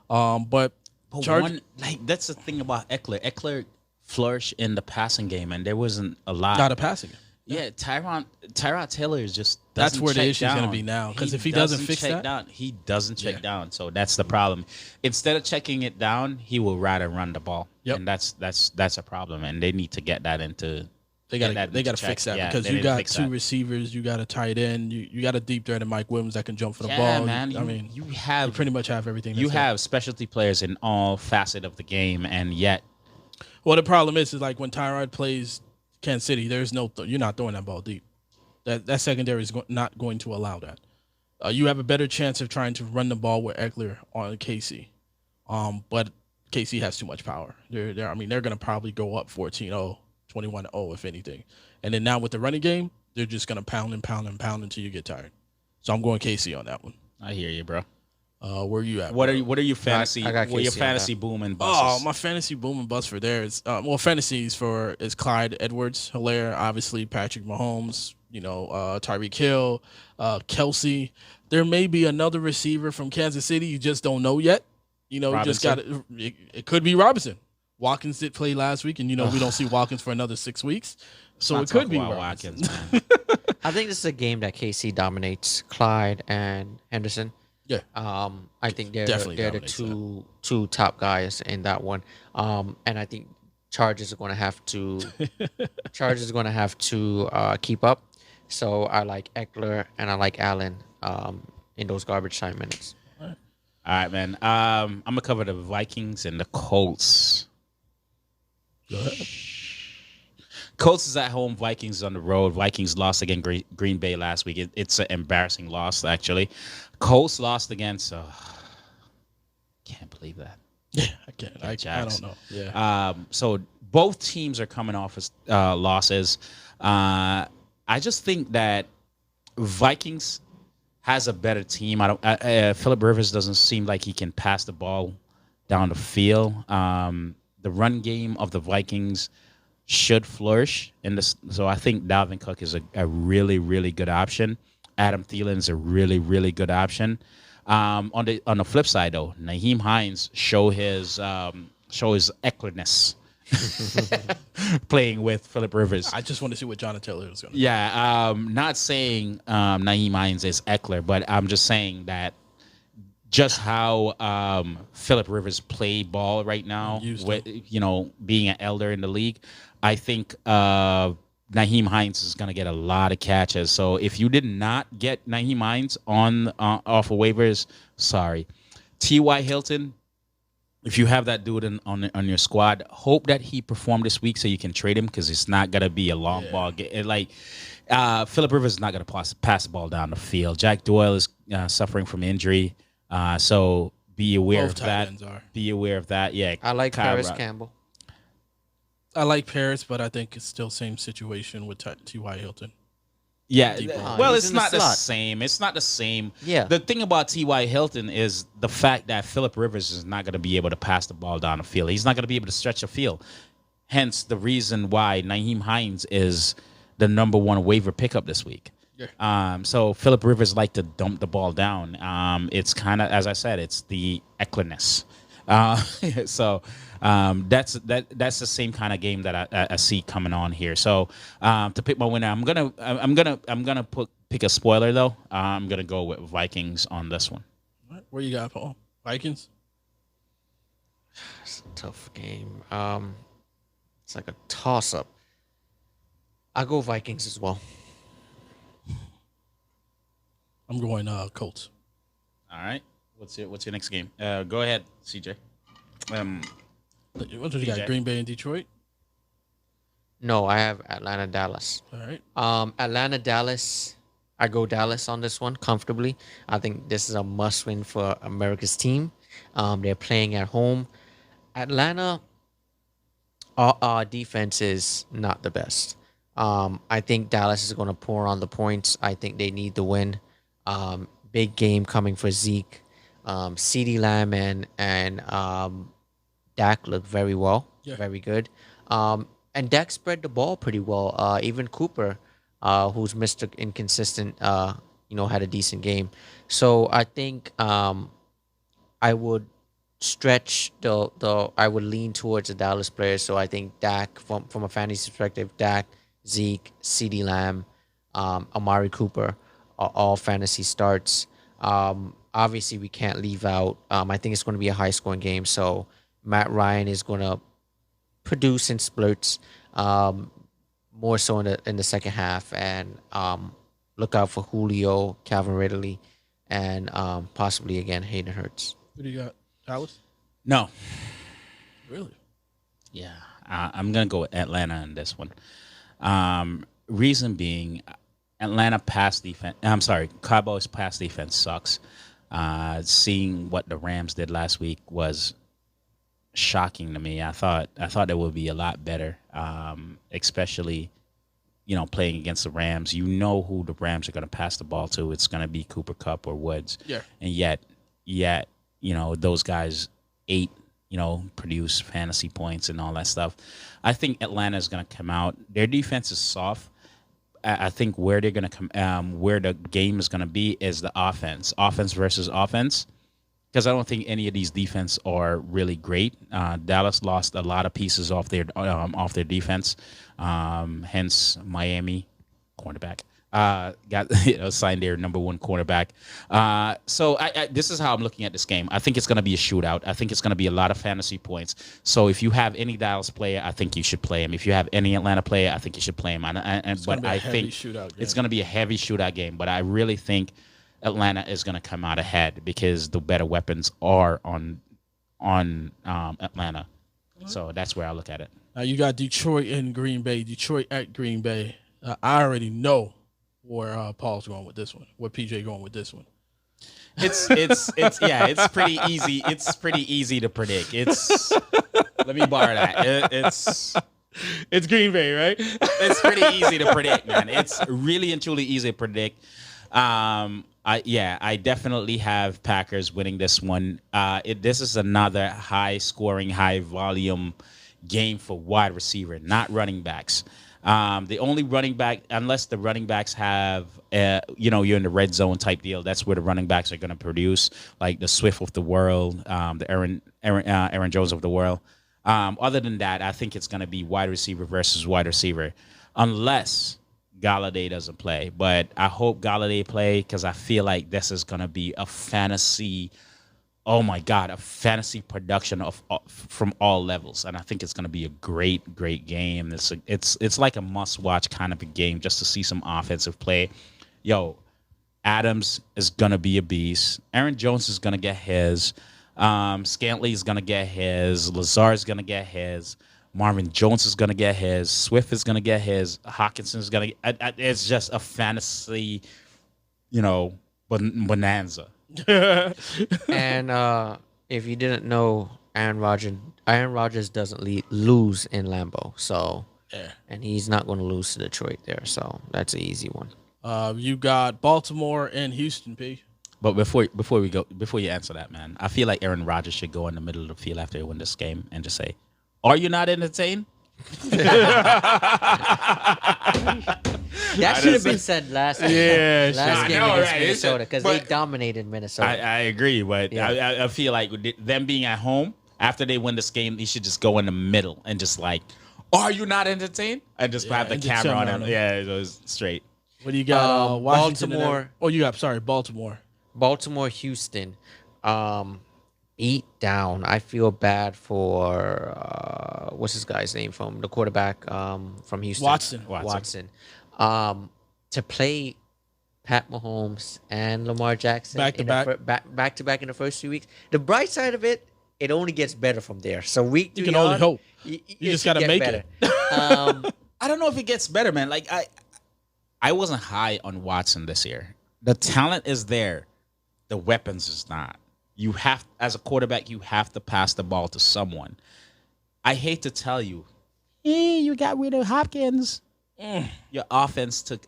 But That's the thing about Eckler. Eckler flourished in the passing game, and there wasn't a lot. not a passing. Yeah, Tyrod Taylor is just That's doesn't where the check issue's gonna down. be now, 'cause if he doesn't fix check that- down, he doesn't check down. So that's the problem. Instead of checking it down, he will rather run the ball. Yep. And that's a problem, and they need to get that into. They get got to into fix check. that Yeah, because they you need to got fix 2 that. receivers, you got a tight end, you got a deep threat in Mike Williams that can jump for the Yeah, ball. man. I mean, you you have pretty much have everything. you that's there. have specialty players in all facet of the game, and yet Well, the problem is like when Tyrod plays Kansas City, there's you're not throwing that ball deep. That secondary is not going to allow that. You have a better chance of trying to run the ball with Eckler on KC. But KC has too much power. I mean, they're going to probably go up 14-0, 21-0, if anything. And then now with the running game, they're just going to pound and pound and pound until you get tired. So I'm going KC on that one. I hear you, bro. Where are you at? What bro? are your fantasy? I got What are your KC on fantasy boom and busts? Oh, my fantasy boom and bust for there is fantasy is Clyde Edwards-Helaire, obviously Patrick Mahomes, Tyreek Hill, Kelsey. There may be another receiver from Kansas City you just don't know yet. You just got it could be Robinson. Watkins did play last week, and we don't see Watkins for another 6 weeks, so it could be Robinson. Watkins. Man. I think this is a game that KC dominates. Clyde and Henderson. Yeah. I think they're Definitely the dominates two top guys in that one. And I think Chargers are going to have to keep up. So I like Eckler and I like Allen in those garbage time minutes. All right, man. I'm gonna cover the Vikings and the Colts. Go ahead. Colts is at home. Vikings on the road. Vikings lost against Green Bay last week. It's an embarrassing loss, actually. Colts lost against. Can't believe that. Yeah, I can't. I Jags. don't know. Yeah. So both teams are coming off losses. I just think that Vikings has a better team. Phillip Rivers doesn't seem like he can pass the ball down the field. The run game of the Vikings should flourish in this. So I think Dalvin Cook is a really, really good option. Adam Thielen is a really, really good option. On the flip side, though, Nyheim Hines show his Eckler-ness playing with Phillip Rivers. I just want to see what Jonathan Taylor is going to do. Yeah, not saying Nyheim Hines is Eckler, but I'm just saying that just how Phillip Rivers play ball right now, with, being an elder in the league, I think Nyheim Hines is going to get a lot of catches. So if you did not get Nyheim Hines off of waivers, sorry. T.Y. Hilton, if you have that dude on your squad, hope that he performed this week so you can trade him because it's not going to be a long ball game. Phillip Rivers is not going to pass the ball down the field. Jack Doyle is suffering from injury. So be aware Both of that. tight ends are. Be aware of that. Yeah. I like Kyle Paris Rock. Campbell. I like Paris, but I think it's still same situation with T.Y. Hilton. Yeah. Deep ball. Well, He's it's in the not the slot. same. It's not the same. Yeah. The thing about T.Y. Hilton is the fact that Phillip Rivers is not going to be able to pass the ball down the field. He's not going to be able to stretch the field. Hence the reason why Nyheim Hines is the number one waiver pickup this week. Yeah. So Phillip Rivers like to dump the ball down. It's kind of, as I said, it's the Eckler-ness. So that's the same kind of game that I see coming on here. So to pick my winner, I'm gonna pick a spoiler though. I'm gonna go with Vikings on this one. All right, where you got, Paul? Vikings? It's a tough game. It's like a toss-up. I go Vikings as well. I'm going Colts. All right. What's your next game? Go ahead, CJ. What do you got? DJ. Green Bay and Detroit? No, I have Atlanta, Dallas. All right. Atlanta, Dallas. I go Dallas on this one comfortably. I think this is a must-win for America's team. They're playing at home. Atlanta, our defense is not the best. I think Dallas is going to pour on the points. I think they need the win. Big game coming for Zeke. CeeDee Lamb and Dak look very well, very good. And Dak spread the ball pretty well. Even Cooper, who's Mr. Inconsistent, had a decent game. So I think I would stretch I would lean towards the Dallas players. So I think Dak, from a fantasy perspective, Dak, Zeke, CeeDee Lamb, Amari Cooper are all fantasy starts. Obviously, we can't leave out. I think it's going to be a high-scoring game. So Matt Ryan is going to produce in splurts, more so in the second half, and look out for Julio, Calvin Ridley, and possibly again Hayden Hurts. Who do you got? Dallas? No. Really? Yeah, I'm gonna go with Atlanta in this one. Reason being, Atlanta pass defense. I'm sorry, Cowboys pass defense sucks. Seeing what the Rams did last week was shocking to me. I thought it would be a lot better, especially playing against the Rams. You know who the Rams are going to pass the ball to. It's going to be Cooper Kupp or Woods. Yeah. And yet, those guys produce fantasy points and all that stuff. I think Atlanta is going to come out. Their defense is soft. I think where they're going to come, where the game is going to be is the offense versus offense. Because I don't think any of these defense are really great. Dallas lost a lot of pieces off their defense. Hence Miami cornerback got signed their number one cornerback. So this is how I'm looking at this game. I think it's going to be a shootout. I think it's going to be a lot of fantasy points. So if you have any Dallas player, I think you should play him. If you have any Atlanta player, I think you should play him. But I think it's going to be a heavy shootout game. But I really think Atlanta is going to come out ahead because the better weapons are on Atlanta. So that's where I look at it. Now you got Detroit and Green Bay. Detroit at Green Bay. I already know where Paul's going with this one. Where PJ going with this one. It's pretty easy. It's pretty easy to predict. Let me borrow that. It's Green Bay, right? It's pretty easy to predict, man. It's really and truly easy to predict. I definitely have Packers winning this one. This is another high scoring, high volume game for wide receiver, not running backs. The only running back, unless the running backs have, you're in the red zone type deal, that's where the running backs are going to produce, like the Swift of the world, the Aaron Jones of the world. Other than that, I think it's going to be wide receiver versus wide receiver, unless Galladay doesn't play. But I hope Galladay play because I feel like this is going to be a fantasy. Oh my God, a fantasy production from all levels, and I think it's going to be a great game. It's like a must-watch kind of a game just to see some offensive play. Yo, Adams is going to be a beast. Aaron Jones is going to get his. Scantley is going to get his. Lazard is going to get his. Marvin Jones is going to get his. Swift is going to get his. Hawkinson is going to. It's just a fantasy, bonanza. And if you didn't know, Aaron Rodgers doesn't lose in Lambeau, so and he's not going to lose to Detroit there, so that's an easy one. You got Baltimore and Houston, P. But before you answer that, man, I feel like Aaron Rodgers should go in the middle of the field after he win this game and just say, "Are you not entertained?" That should have been said last game. Yeah, last game know, against right? Minnesota because they But- dominated Minnesota. I agree, but Yeah. I feel like with them being at home after they win this game, he should just go in the middle and just like, "Are you not entertained?" And just have the and just camera on camera him. on him. Yeah, it was straight. What do you got? Washington. Baltimore. Baltimore. Baltimore, Houston, beat down. I feel bad for what's this guy's name from the quarterback from Houston, Watson. To play Pat Mahomes and Lamar Jackson Back to back in the first 2 weeks. The bright side of it, it only gets better from there. So week 3 You can only on, hope. You just should gotta get make better. I don't know if it gets better, man. Like I wasn't high on Watson this year. The talent is there, the weapons is not. You have, as a quarterback, you have to pass the ball to someone. I hate to tell you, you got rid of Hopkins. Your offense took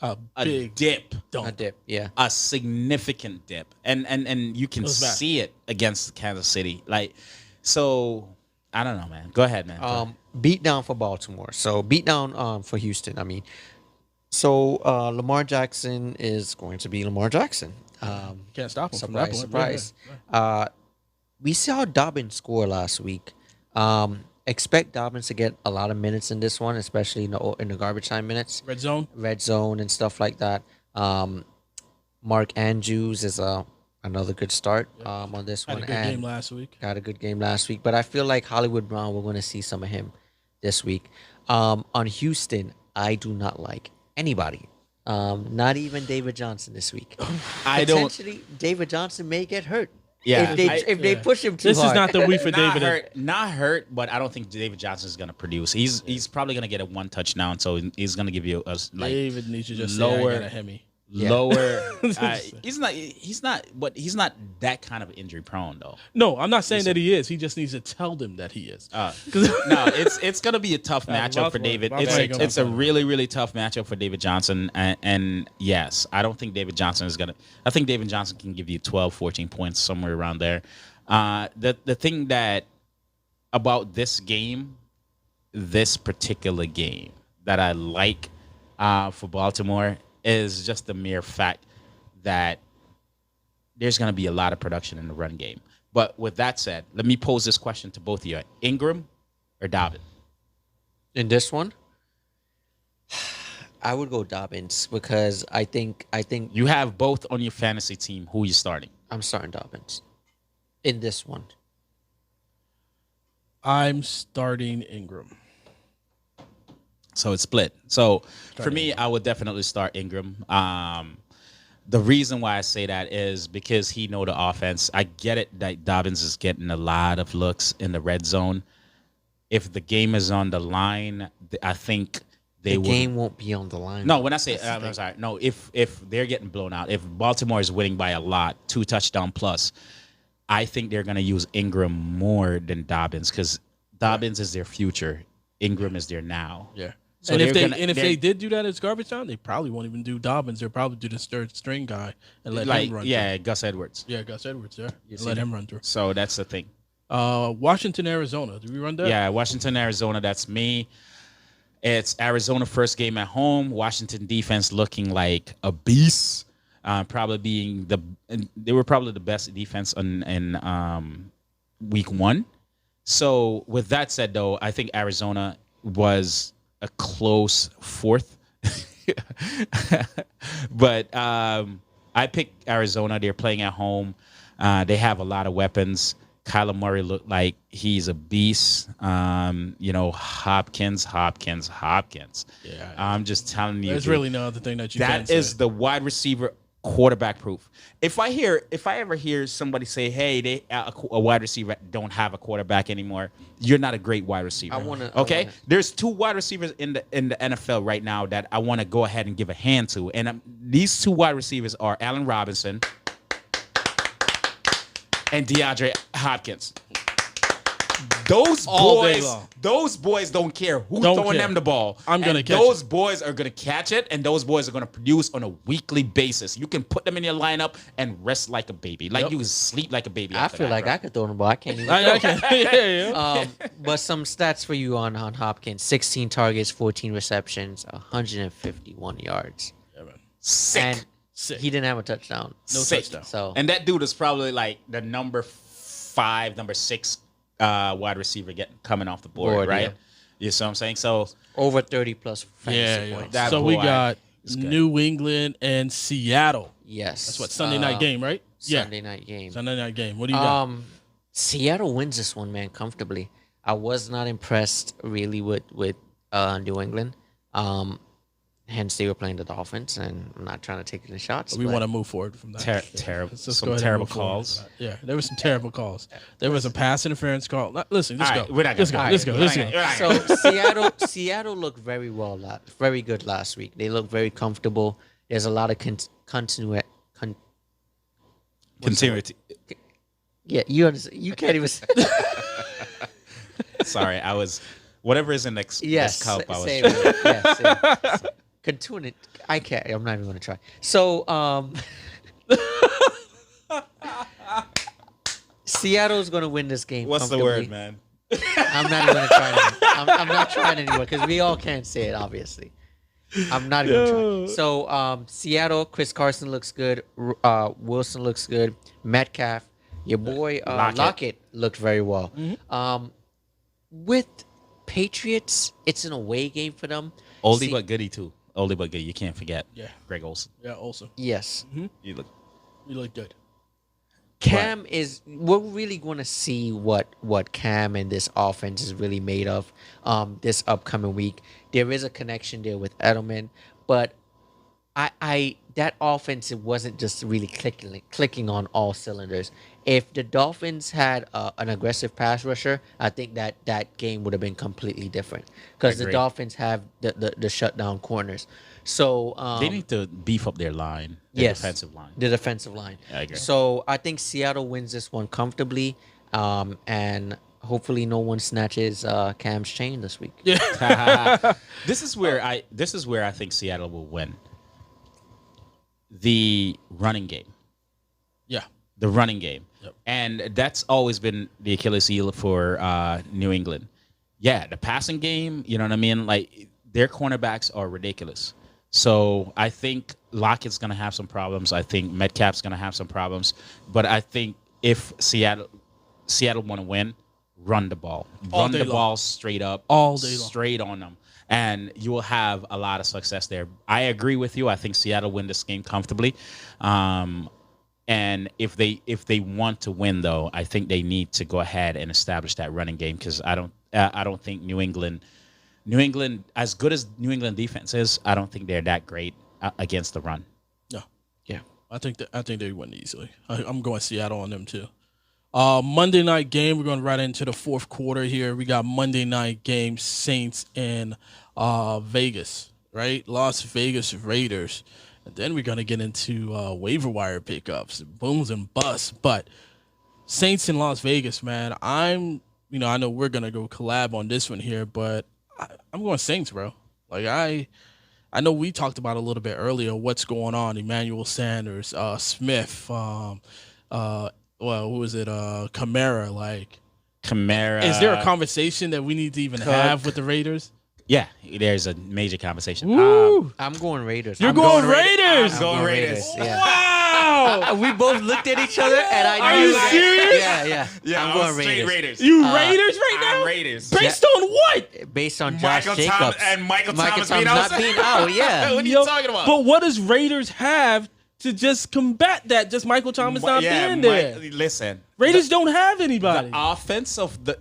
A a big dip, A dip, yeah. a significant dip, and you can was bad. see it against Kansas City. Like, so I don't know, man. Go ahead, man. Beat down for Baltimore. So beat down for Houston. I mean, so Lamar Jackson is going to be Lamar Jackson. Can't stop him from that Surprise, point. surprise. We saw Dobbins score last week. Expect Dobbins to get a lot of minutes in this one, especially in the garbage time minutes, Red zone. red zone and stuff like that. Mark Andrews is another good start on this Had one. a good and game last week. got a good game last week, but I feel like Hollywood Brown, we're going to see some of him this week. On Houston, I do not like anybody. Not even David Johnson this week. I don't. Potentially, David Johnson may get hurt. Yeah, if they push him too This hard. is not the week for Not David. hurt, not hurt, but I don't think David Johnson is going to produce. He's probably going to get a one touchdown, so he's going to give you a like David needs to just lower- say, I got a Hemi. lower. He's not. But he's not that kind of injury prone though. No, I'm not saying that he is. He just needs to tell them that he is. No, it's gonna be a tough matchup for David. It's a really tough matchup for David Johnson. And yes, I don't think David Johnson is gonna. I think David Johnson can give you 12, 14 points somewhere around there. The thing that about this particular game that I like for Baltimore is just the mere fact that there's going to be a lot of production in the run game. But with that said, let me pose this question to both of you. Ingram or Dobbins? In this one, I would go Dobbins because I think You have both on your fantasy team. Who are you starting? I'm starting Dobbins in this one. I'm starting Ingram. So it's split. So for me, I would definitely start Ingram. The reason why I say that is because he know the offense. I get it that Dobbins is getting a lot of looks in the red zone. If the game is on the line, I think The game won't be on the line. No, when I say I'm sorry. No, if they're getting blown out, if Baltimore is winning by a lot, 2 touchdown plus, I think they're going to use Ingram more than Dobbins because Dobbins is their future. Ingram is their now. Yeah. So And if they did do that as garbage time, they probably won't even do Dobbins. They'll probably do the third string guy and let him run. Gus Edwards. through. Yeah, Gus Edwards. Yeah, and let him run through. So that's the thing. Washington, Arizona. Did we run that? Yeah, Washington, Arizona. That's me. It's Arizona first game at home. Washington defense looking like a beast. They were probably the best defense in week 1. So with that said, though, I think Arizona was a close 4th. But I picked Arizona. They're playing at home. They have a lot of weapons. Kyler Murray looked like he's a beast. Hopkins. Yeah, I'm just telling you. There's really no other thing that you can say. That is the wide receiver quarterback proof. If I ever hear somebody say, "Hey, a wide receiver don't have a quarterback anymore," you're not a great wide receiver. There's 2 wide receivers in the NFL right now that I want to go ahead and give a hand to, and these 2 wide receivers are Allen Robinson and DeAndre Hopkins. Those boys don't care who's throwing them the ball. Those boys are going to catch it, and those boys are going to produce on a weekly basis. You can put them in your lineup and rest like a baby. You can sleep like a baby. I feel like I could throw the ball. I can't even. But some stats for you on Hopkins: 16 targets, 14 receptions, 151 yards. Yeah, man. Sick. And he didn't have a touchdown. No touchdown. So and that dude is probably like the number 5, number 6 wide receiver coming off the board, right? Yeah. You see what I'm saying? So over 30 plus fantasy points. So we got New England and Seattle. Yes. That's what Sunday night game, right? Sunday night game. Sunday night game. What do you got? Seattle wins this one, man, comfortably. I was not impressed really with New England. Hence, they were playing the Dolphins, and I'm not trying to take any shots. We want to move forward from that. Terrible calls. Yeah, there were some terrible calls. There was a pass interference call. Listen, let's go. Let's go. So Seattle looked very good last week. They looked very comfortable. There's a lot of continuity. Yeah, you understand. You can't even. Sorry, I was. Whatever is in next cup, I was. Yes. Continuity. I can't. I'm not even going to try. So, Seattle's going to win this game. What's the word, man? I'm not even going to try. I'm not trying anymore because we all can't say it. Obviously, I'm not even trying. So, Seattle. Chris Carson looks good. Wilson looks good. Metcalf, your boy Lockett looked very well. Mm-hmm. With Patriots, it's an away game for them. Oldie but goodie too. Oldie but goodie. You can't forget. Yeah. Greg Olsen. Yeah, Olsen. Yes. Mm-hmm. You look good. Cam is. We're really going to see what Cam and this offense is really made of. This upcoming week, there is a connection there with Edelman, but I that offense, it wasn't just really clicking on all cylinders. If the Dolphins had an aggressive pass rusher, I think that game would have been completely different because the Agree. Dolphins have the shutdown corners. So They need to beef up their line, their yes, defensive line. the defensive line. I agree. So I think Seattle wins this one comfortably, and hopefully no one snatches Cam's chain this week. This is where I think Seattle will win. The running game. Yeah. The running game. Yep. And that's always been the Achilles heel for New England. Yeah, the passing game, you know what I mean? Like, their cornerbacks are ridiculous. So I think Lockett's going to have some problems. I think Metcalf's going to have some problems. But I think if Seattle want to win, run the ball. All Run day the long. ball straight up. All day long. Straight on them. And you will have a lot of success there. I agree with you. I think Seattle win this game comfortably. And if they want to win, though, I think they need to go ahead and establish that running game because I don't think New England, as good as New England defense is, I don't think they're that great against the run. Yeah. Yeah. I think they win easily. I'm going Seattle on them too. Monday night game. We're going right into the fourth quarter here. We got Monday night game, Saints in Vegas, right? Las Vegas Raiders. And then we're going to get into waiver wire pickups, booms and busts. But Saints in Las Vegas, man, I know we're going to go collab on this one here, but I'm going Saints, bro. Like, I know we talked about a little bit earlier what's going on. Emmanuel Sanders, Smith, who was it? Kamara. Like, Kamara. is there a conversation that we need to even have with the Raiders? Yeah, there's a major conversation. Woo! I'm going Raiders. You're I'm going Raiders. I'm going Raiders. Yeah. Wow! We both looked at each other, and I Are knew you that- serious? Yeah. I'm going Raiders. You Raiders right now? I'm Raiders. Based on what? Based on Josh Michael Jacobs Michael Thomas being not out. being out. Yeah. What are you Yo, talking about? But what does Raiders have to just combat that? Just Michael Thomas not being there. Listen, Raiders don't have anybody. the offense of the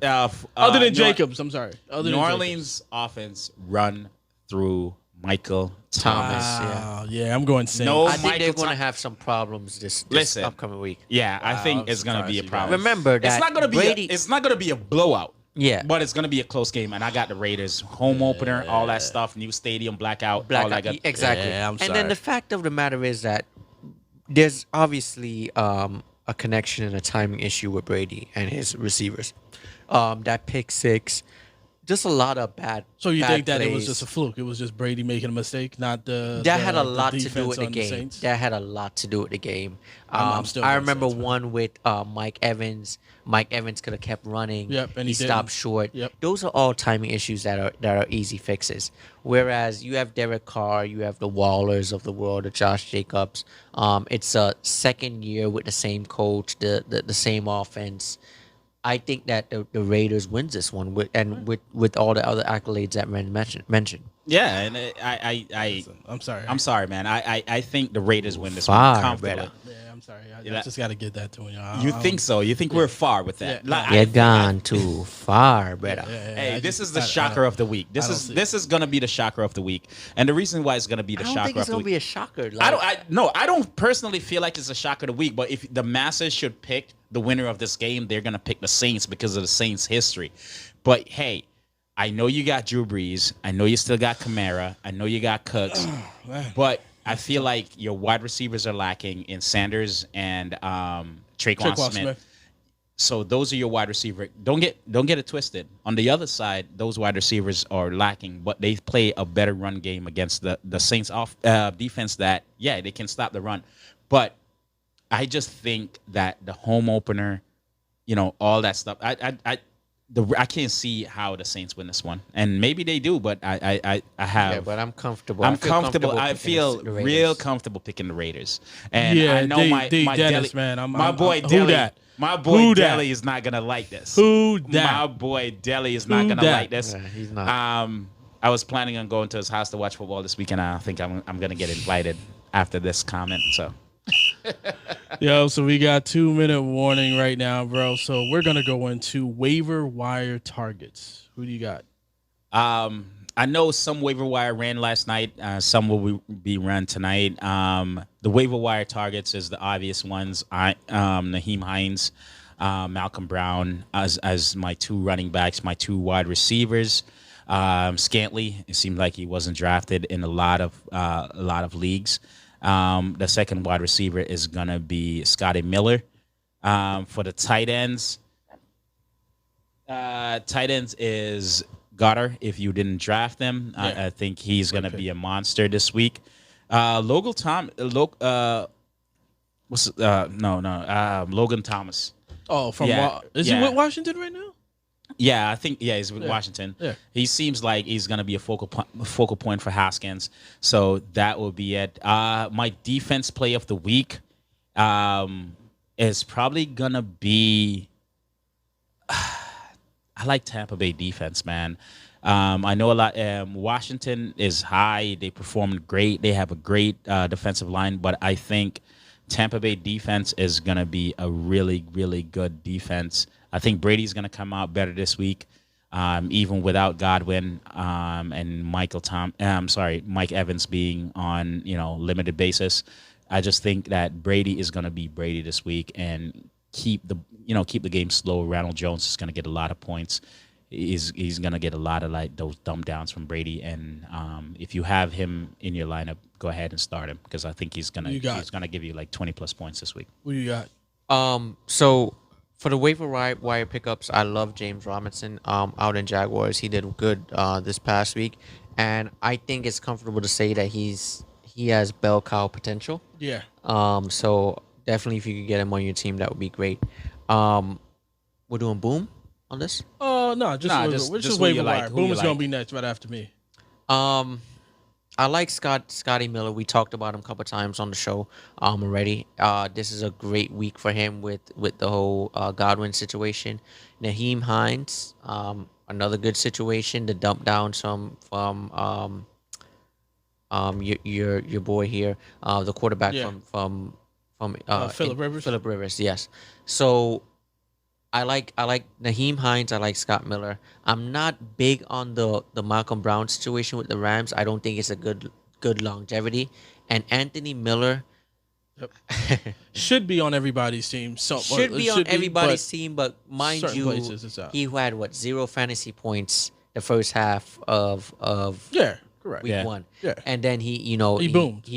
Other than New- Jacobs, I'm sorry. Other New than Orleans offense run through Michael Thomas. Thomas. Yeah. Yeah, I'm going Saints. No, I think they're Michael going to Thom- have some problems this Listen. upcoming week. Yeah, I think I'm it's gonna be a surprised you problem. Remember that It's not gonna be. Brady. It's not gonna be a blowout. Yeah. But it's gonna be a close game, and I got the Raiders home opener, all that stuff, new stadium, blackout, all that good. Exactly. Yeah, I'm and sorry. then the fact of the matter is that there's obviously a connection and a timing issue with Brady and his receivers. That pick six, just a lot of bad. So you bad think that it was plays. just a fluke? It was just Brady making a mistake, not the. That the- had a lot to do defense with the on game. Saints? That had a lot to do with the game. I'm still I going remember Saints, man. one with Mike Evans. Mike Evans could have kept running. Yep, and he he stopped didn't. short. Yep. Those are all timing issues that are easy fixes. Whereas you have Derek Carr, you have the Wallers of the world, the Josh Jacobs. It's a second year with the same coach, the same offense. I think that the Raiders wins this one with all the other accolades that Ren mentioned. Yeah, and I'm sorry. I'm sorry, man. I think the Raiders win this Far one comfortably. better. Yeah, I'm sorry. I Yeah. just got to get that to you. You think so? You think we're far with that? Yeah. Like, You're gone too far, better. Hey, this is the shocker of the week. I don't see This is gonna be the shocker of the week, and the reason why it's gonna be the I don't shocker think of it's the gonna week. be a shocker. Like, I don't personally feel like it's a shocker of the week, but if the masses should pick the winner of this game, they're gonna pick the Saints because of the Saints' history. But hey, I know you got Drew Brees. I know you still got Kamara. I know you got Cooks. But I feel like your wide receivers are lacking in Sanders and Traquan Smith. So those are your wide receiver. Don't get it twisted. On the other side, those wide receivers are lacking, but they play a better run game against the Saints defense that they can stop the run. But I just think that the home opener, all that stuff. I can't see how the Saints win this one, and maybe they do, but I have. yeah, but I'm comfortable. I'm I feel comfortable. I picking feel the Raiders. real comfortable picking the Raiders, and Yeah, I know my Dennis, Deli, man. my boy who Deli, dat? my boy Who dat? Deli is not gonna like this. Who My that? boy Deli is not Who gonna dat? like this. Yeah, he's not. I was planning on going to his house to watch football this weekend. I think I'm gonna get invited after this comment. So Yo, so we got 2-minute warning right now, bro. So we're gonna go into waiver wire targets. Who do you got? I know some waiver wire ran last night. Some will be run tonight. The waiver wire targets is the obvious ones. Naheem Hines, Malcolm Brown as my two running backs, my two wide receivers. Scantley, it seemed like he wasn't drafted in a lot of leagues. The second wide receiver is gonna be Scotty Miller. For the tight ends, is Goddard. If you didn't draft him, I think he's gonna be a monster this week. Logan Thomas. Oh, from is he with Washington right now? Yeah, I think he's with Washington. Yeah. He seems like he's gonna be a focal point for Haskins. So that will be it. My defense play of the week is probably gonna be. I like Tampa Bay defense, man. I know a lot. Washington is high. They performed great. They have a great defensive line, but I think Tampa Bay defense is going to be a really, really good defense. I think Brady's going to come out better this week, even without Godwin and Mike Evans being on limited basis. I just think that Brady is going to be Brady this week and keep the game slow. Ronald Jones is going to get a lot of points. He's going to get a lot of those dumb downs from Brady, and if you have him in your lineup, go ahead and start him because I think he's going to give you 20+ points this week. Who you got? So for the waiver wire pickups, I love James Robinson out in Jaguars. He did good this past week, and I think it's comfortable to say that he has bell cow potential. Yeah. So definitely, if you could get him on your team, that would be great. We're doing boom on this. No, just waiver wire. Boom is gonna be next, right after me. I like Scotty Miller. We talked about him a couple times on the show already. This is a great week for him with the whole Godwin situation. Naheem Hines, another good situation to dump down some from your boy here, the quarterback from Phillip Rivers. Phillip Rivers, yes. So I like Naheem Hines. I like Scott Miller. I'm not big on the Malcolm Brown situation with the Rams. I don't think it's a good longevity. And Anthony Miller should be on everybody's team. Should be on everybody's team, but mind you, he had 0 fantasy points the first half of correct. week 1. Yeah. And then he boomed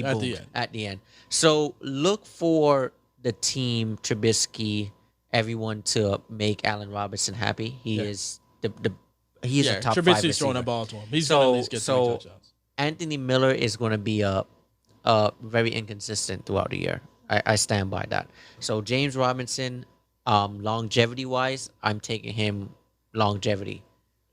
at the end. So look for the team Trubisky, everyone to make Allen Robinson happy. He is a top 5 receiver. Trubisky's throwing the ball to him. He's going to at least get 3 touchdowns. Anthony Miller is going to be very inconsistent throughout the year. I stand by that. So James Robinson, longevity wise, I'm taking him longevity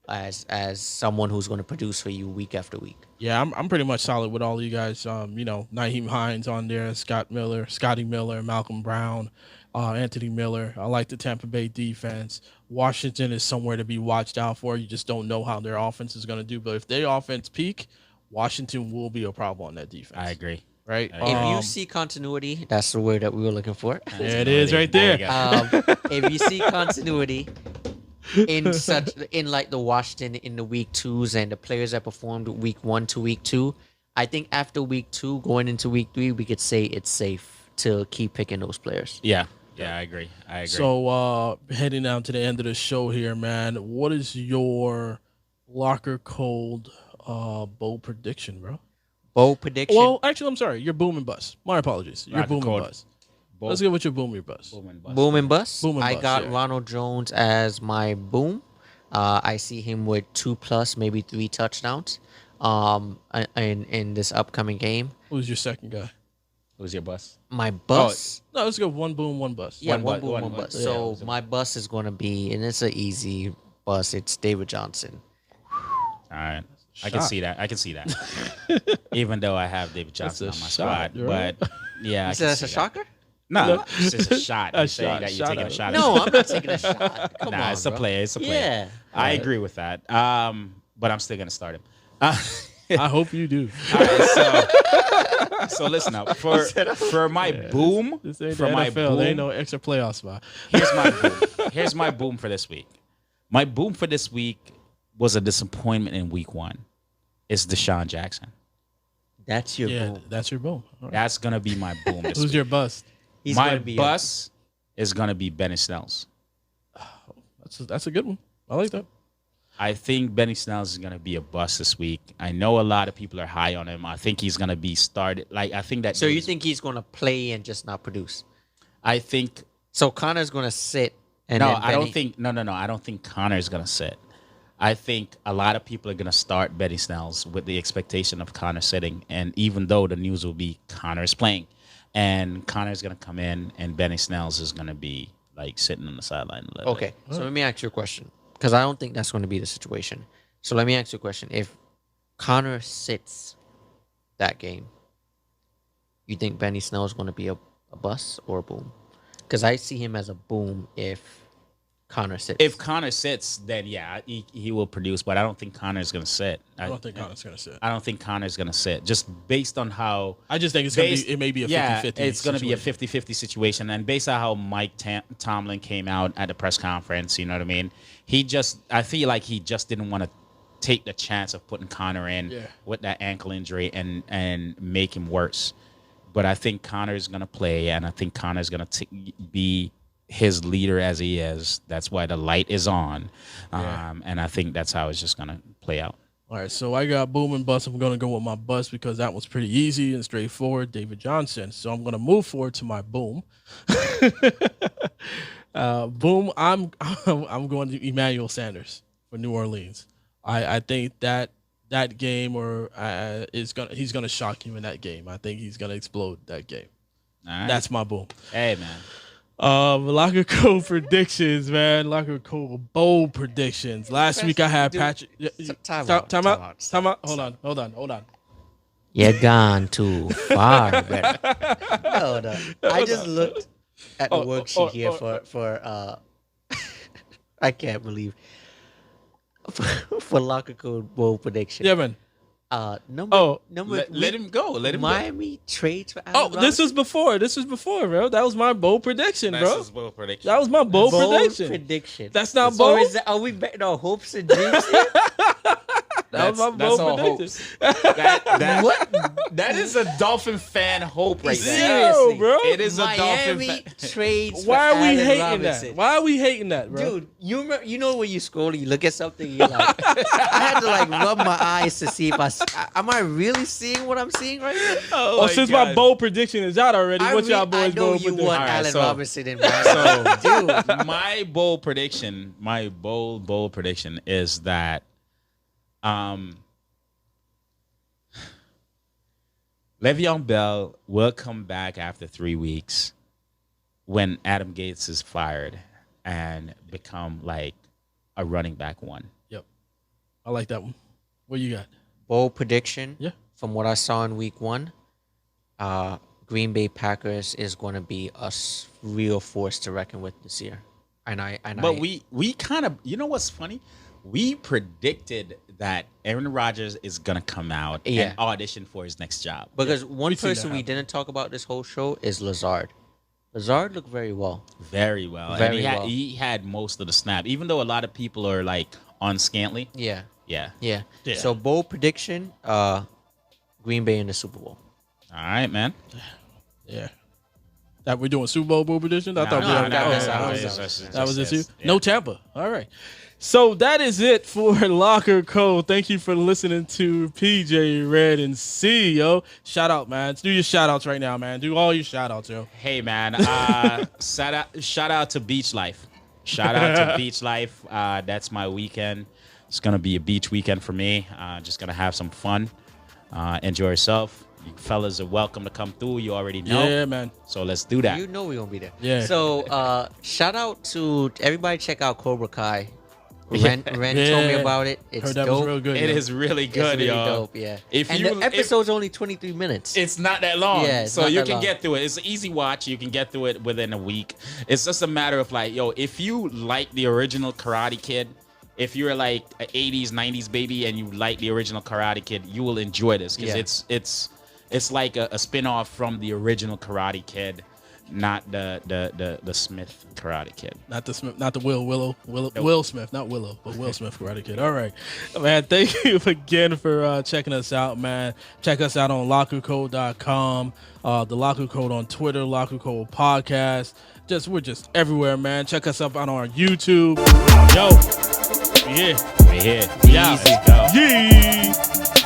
as someone who's going to produce for you week after week. Yeah, I'm pretty much solid with all of you guys. Naheem Hines on there, Scotty Miller, Malcolm Brown, Anthony Miller. I like the Tampa Bay defense. Washington is somewhere to be watched out for. You just don't know how their offense is going to do. But if their offense peak, Washington will be a problem on that defense. I agree. Right? If you see continuity, that's the word that we were looking for. There it is right there. If you see continuity in the Washington in the week 2s and the players that performed week 1 to week 2, I think after week 2 going into week 3, we could say it's safe to keep picking those players. Yeah, I agree. So heading down to the end of the show here, man, what is your locker cold bold prediction, bro? Bold prediction? Well, actually, I'm sorry. Your boom and bust. My apologies. Your boom and bust. Let's go with your boom and bust. Boom and bust. I got Ronald Jones as my boom. I see him with 2+, maybe 3 touchdowns in this upcoming game. Who's your second guy? Who's your bust? My bust. No, let's go 1 boom, 1 bust. Yeah, one boom, one bust. So my bust is going to be, and it's an easy bust. It's David Johnson. All right. I can see that. Even though I have David Johnson on my squad. Right? But yeah. You said that's a shocker? No, it's just a shot. You're saying that you're taking a shot. No, I'm not taking a shot. Come on, it's a play. It's a play. Yeah. I agree with that. But I'm still going to start him. I hope you do. All right, so listen up. For my boom, this ain't for my NFL. Boom, there ain't no extra playoff spot. Here's my boom. Here's my boom for this week. My boom for this week, was a disappointment in week 1 is Deshaun Jackson. That's your Yeah, boom. that's your boom. All right. That's gonna be my boom. This Who's week. your bust? He's My gonna be bus is gonna be Benny Snell's. That's a good one. I like that. I think Benny Snell's is gonna be a bust this week. I know a lot of people are high on him. I think he's gonna be started. Like I think that. So you think he's gonna play and just not produce? I think So Connor's gonna sit and no. then I don't Benny- think no. I don't think Connor's gonna sit. I think a lot of people are gonna start Benny Snell's with the expectation of Connor sitting, and even though the news will be Connor's playing, and Connor's gonna come in, and Benny Snell's is gonna be like sitting on the sideline a little Okay, bit. so let me ask you a question because I don't think that's going to be the situation. So let me ask you a question: if Connor sits that game, you think Benny Snell is going to be a bust or a boom? Because I see him as a boom if Connor sits. If Connor sits, then yeah, he will produce. But I don't think Connor's gonna sit. I don't think Connor's gonna sit. I don't think Connor's gonna sit. Just based on how I just think it's gonna be. It may be a 50-50. yeah, it's going to be a situation. 50-50 situation. And based on how Mike Tomlin came out at the press conference, you know what I mean? I feel like he just didn't want to take the chance of putting Connor in Yeah. with that ankle injury and make him worse. But I think Connor's going to play, and I think Connor's going to be his leader as he is. That's why the light is on. Yeah. And I think that's how it's just going to play out. All right, so I got boom and bust. I'm gonna go with my bust because that was pretty easy and straightforward. David Johnson. So I'm gonna move forward to my boom. Boom. I'm going to Emmanuel Sanders for New Orleans. I think that game he's gonna shock you in that game. I think he's gonna explode that game. All right. That's my boom. Hey, man. Locker code predictions, man. Locker code bold predictions. Last week I had Dude, Patrick. time out, Time time out. out. Time out. Hold on. You're gone too far, better. No. I just looked at the worksheet here for I can't believe for locker code bold prediction. Yeah, man. Number Let him go. Let him go. Miami trades for Allen Oh, this was before, bro. That was my bold prediction, bro. That's his bold prediction. That was my bold prediction. prediction. That's not So bold. are we betting on hopes and dreams here? That was my That's bold all prediction. hopes. That, What? that is a Dolphin fan hope right there. Seriously, Yo, bro. It is a Miami Dolphin fan. trades. Why for are we Allen hating Robinson. that? Why are we hating that, bro? Dude, you know when you scroll and you look at something, you're like, I had to like rub my eyes to see if am I really seeing what I'm seeing right now? Oh, since my bold prediction is out already, what y'all boys I know going you with? want All right, Allen so- Robinson in mind. Dude, My bold prediction, my bold prediction is that Le'Veon Bell will come back after 3 weeks when Adam Gates is fired and become like a running back one. Yep, I like that one. What you got? bold prediction. Yeah. From what I saw in week 1, Green Bay Packers is going to be a real force to reckon with this year. But we kind of, you know what's funny? We predicted that Aaron Rodgers is gonna come out Yeah. and audition for his next job. because one we've seen that person we happen. didn't talk about this whole show is Lazard. Lazard looked very well. Very well. Very and well. he had most of the snap, even though a lot of people are like on Scantly. Yeah. Yeah. Yeah. Yeah. So bold prediction, Green Bay in the Super Bowl. All right, man. Yeah. That we're doing Super Bowl bold predictions? I thought we no, already. no, oh, that's oh, not- oh, that's- that was it too? yes, yeah. No Tampa. All right. So that is it for Locker Code. Thank you for listening to PJ Red and C, yo. Shout out, man. Do your shout outs right now, man. Do all your shout outs, yo. Hey, man. Shout out to Beach Life. Shout out to Beach Life. That's my weekend. It's gonna be a beach weekend for me. Just gonna have some fun. Enjoy yourself. You fellas are welcome to come through. You already know. Yeah, man. So let's do that. You know we're going to be there. Yeah. So shout out to everybody. Check out Cobra Kai. Ren told me Yeah. about it. It's Heard that dope. was real good. It yo. is really It's good, really yo. dope, yeah. If and you- the episode's only 23 minutes. It's not that long, Yeah, it's so not you that can long. get through it. It's an easy watch. You can get through it within a week. It's just a matter of like, yo, if you like the original Karate Kid, if you're like an 80s, 90s baby and you like the original Karate Kid, you will enjoy this because Yeah. it's like a spin-off from the original Karate Kid. not the Smith Karate Kid. Not the Smith, not the Will Smith, not Willow, but Will Smith Karate Kid. All right, man. Thank you again for checking us out, man. Check us out on lockercode.com, the Locker Code on Twitter, Locker Code Podcast. We're just everywhere, man. Check us up on our YouTube. Yo, we here. We here. We out. Let's go. Yee.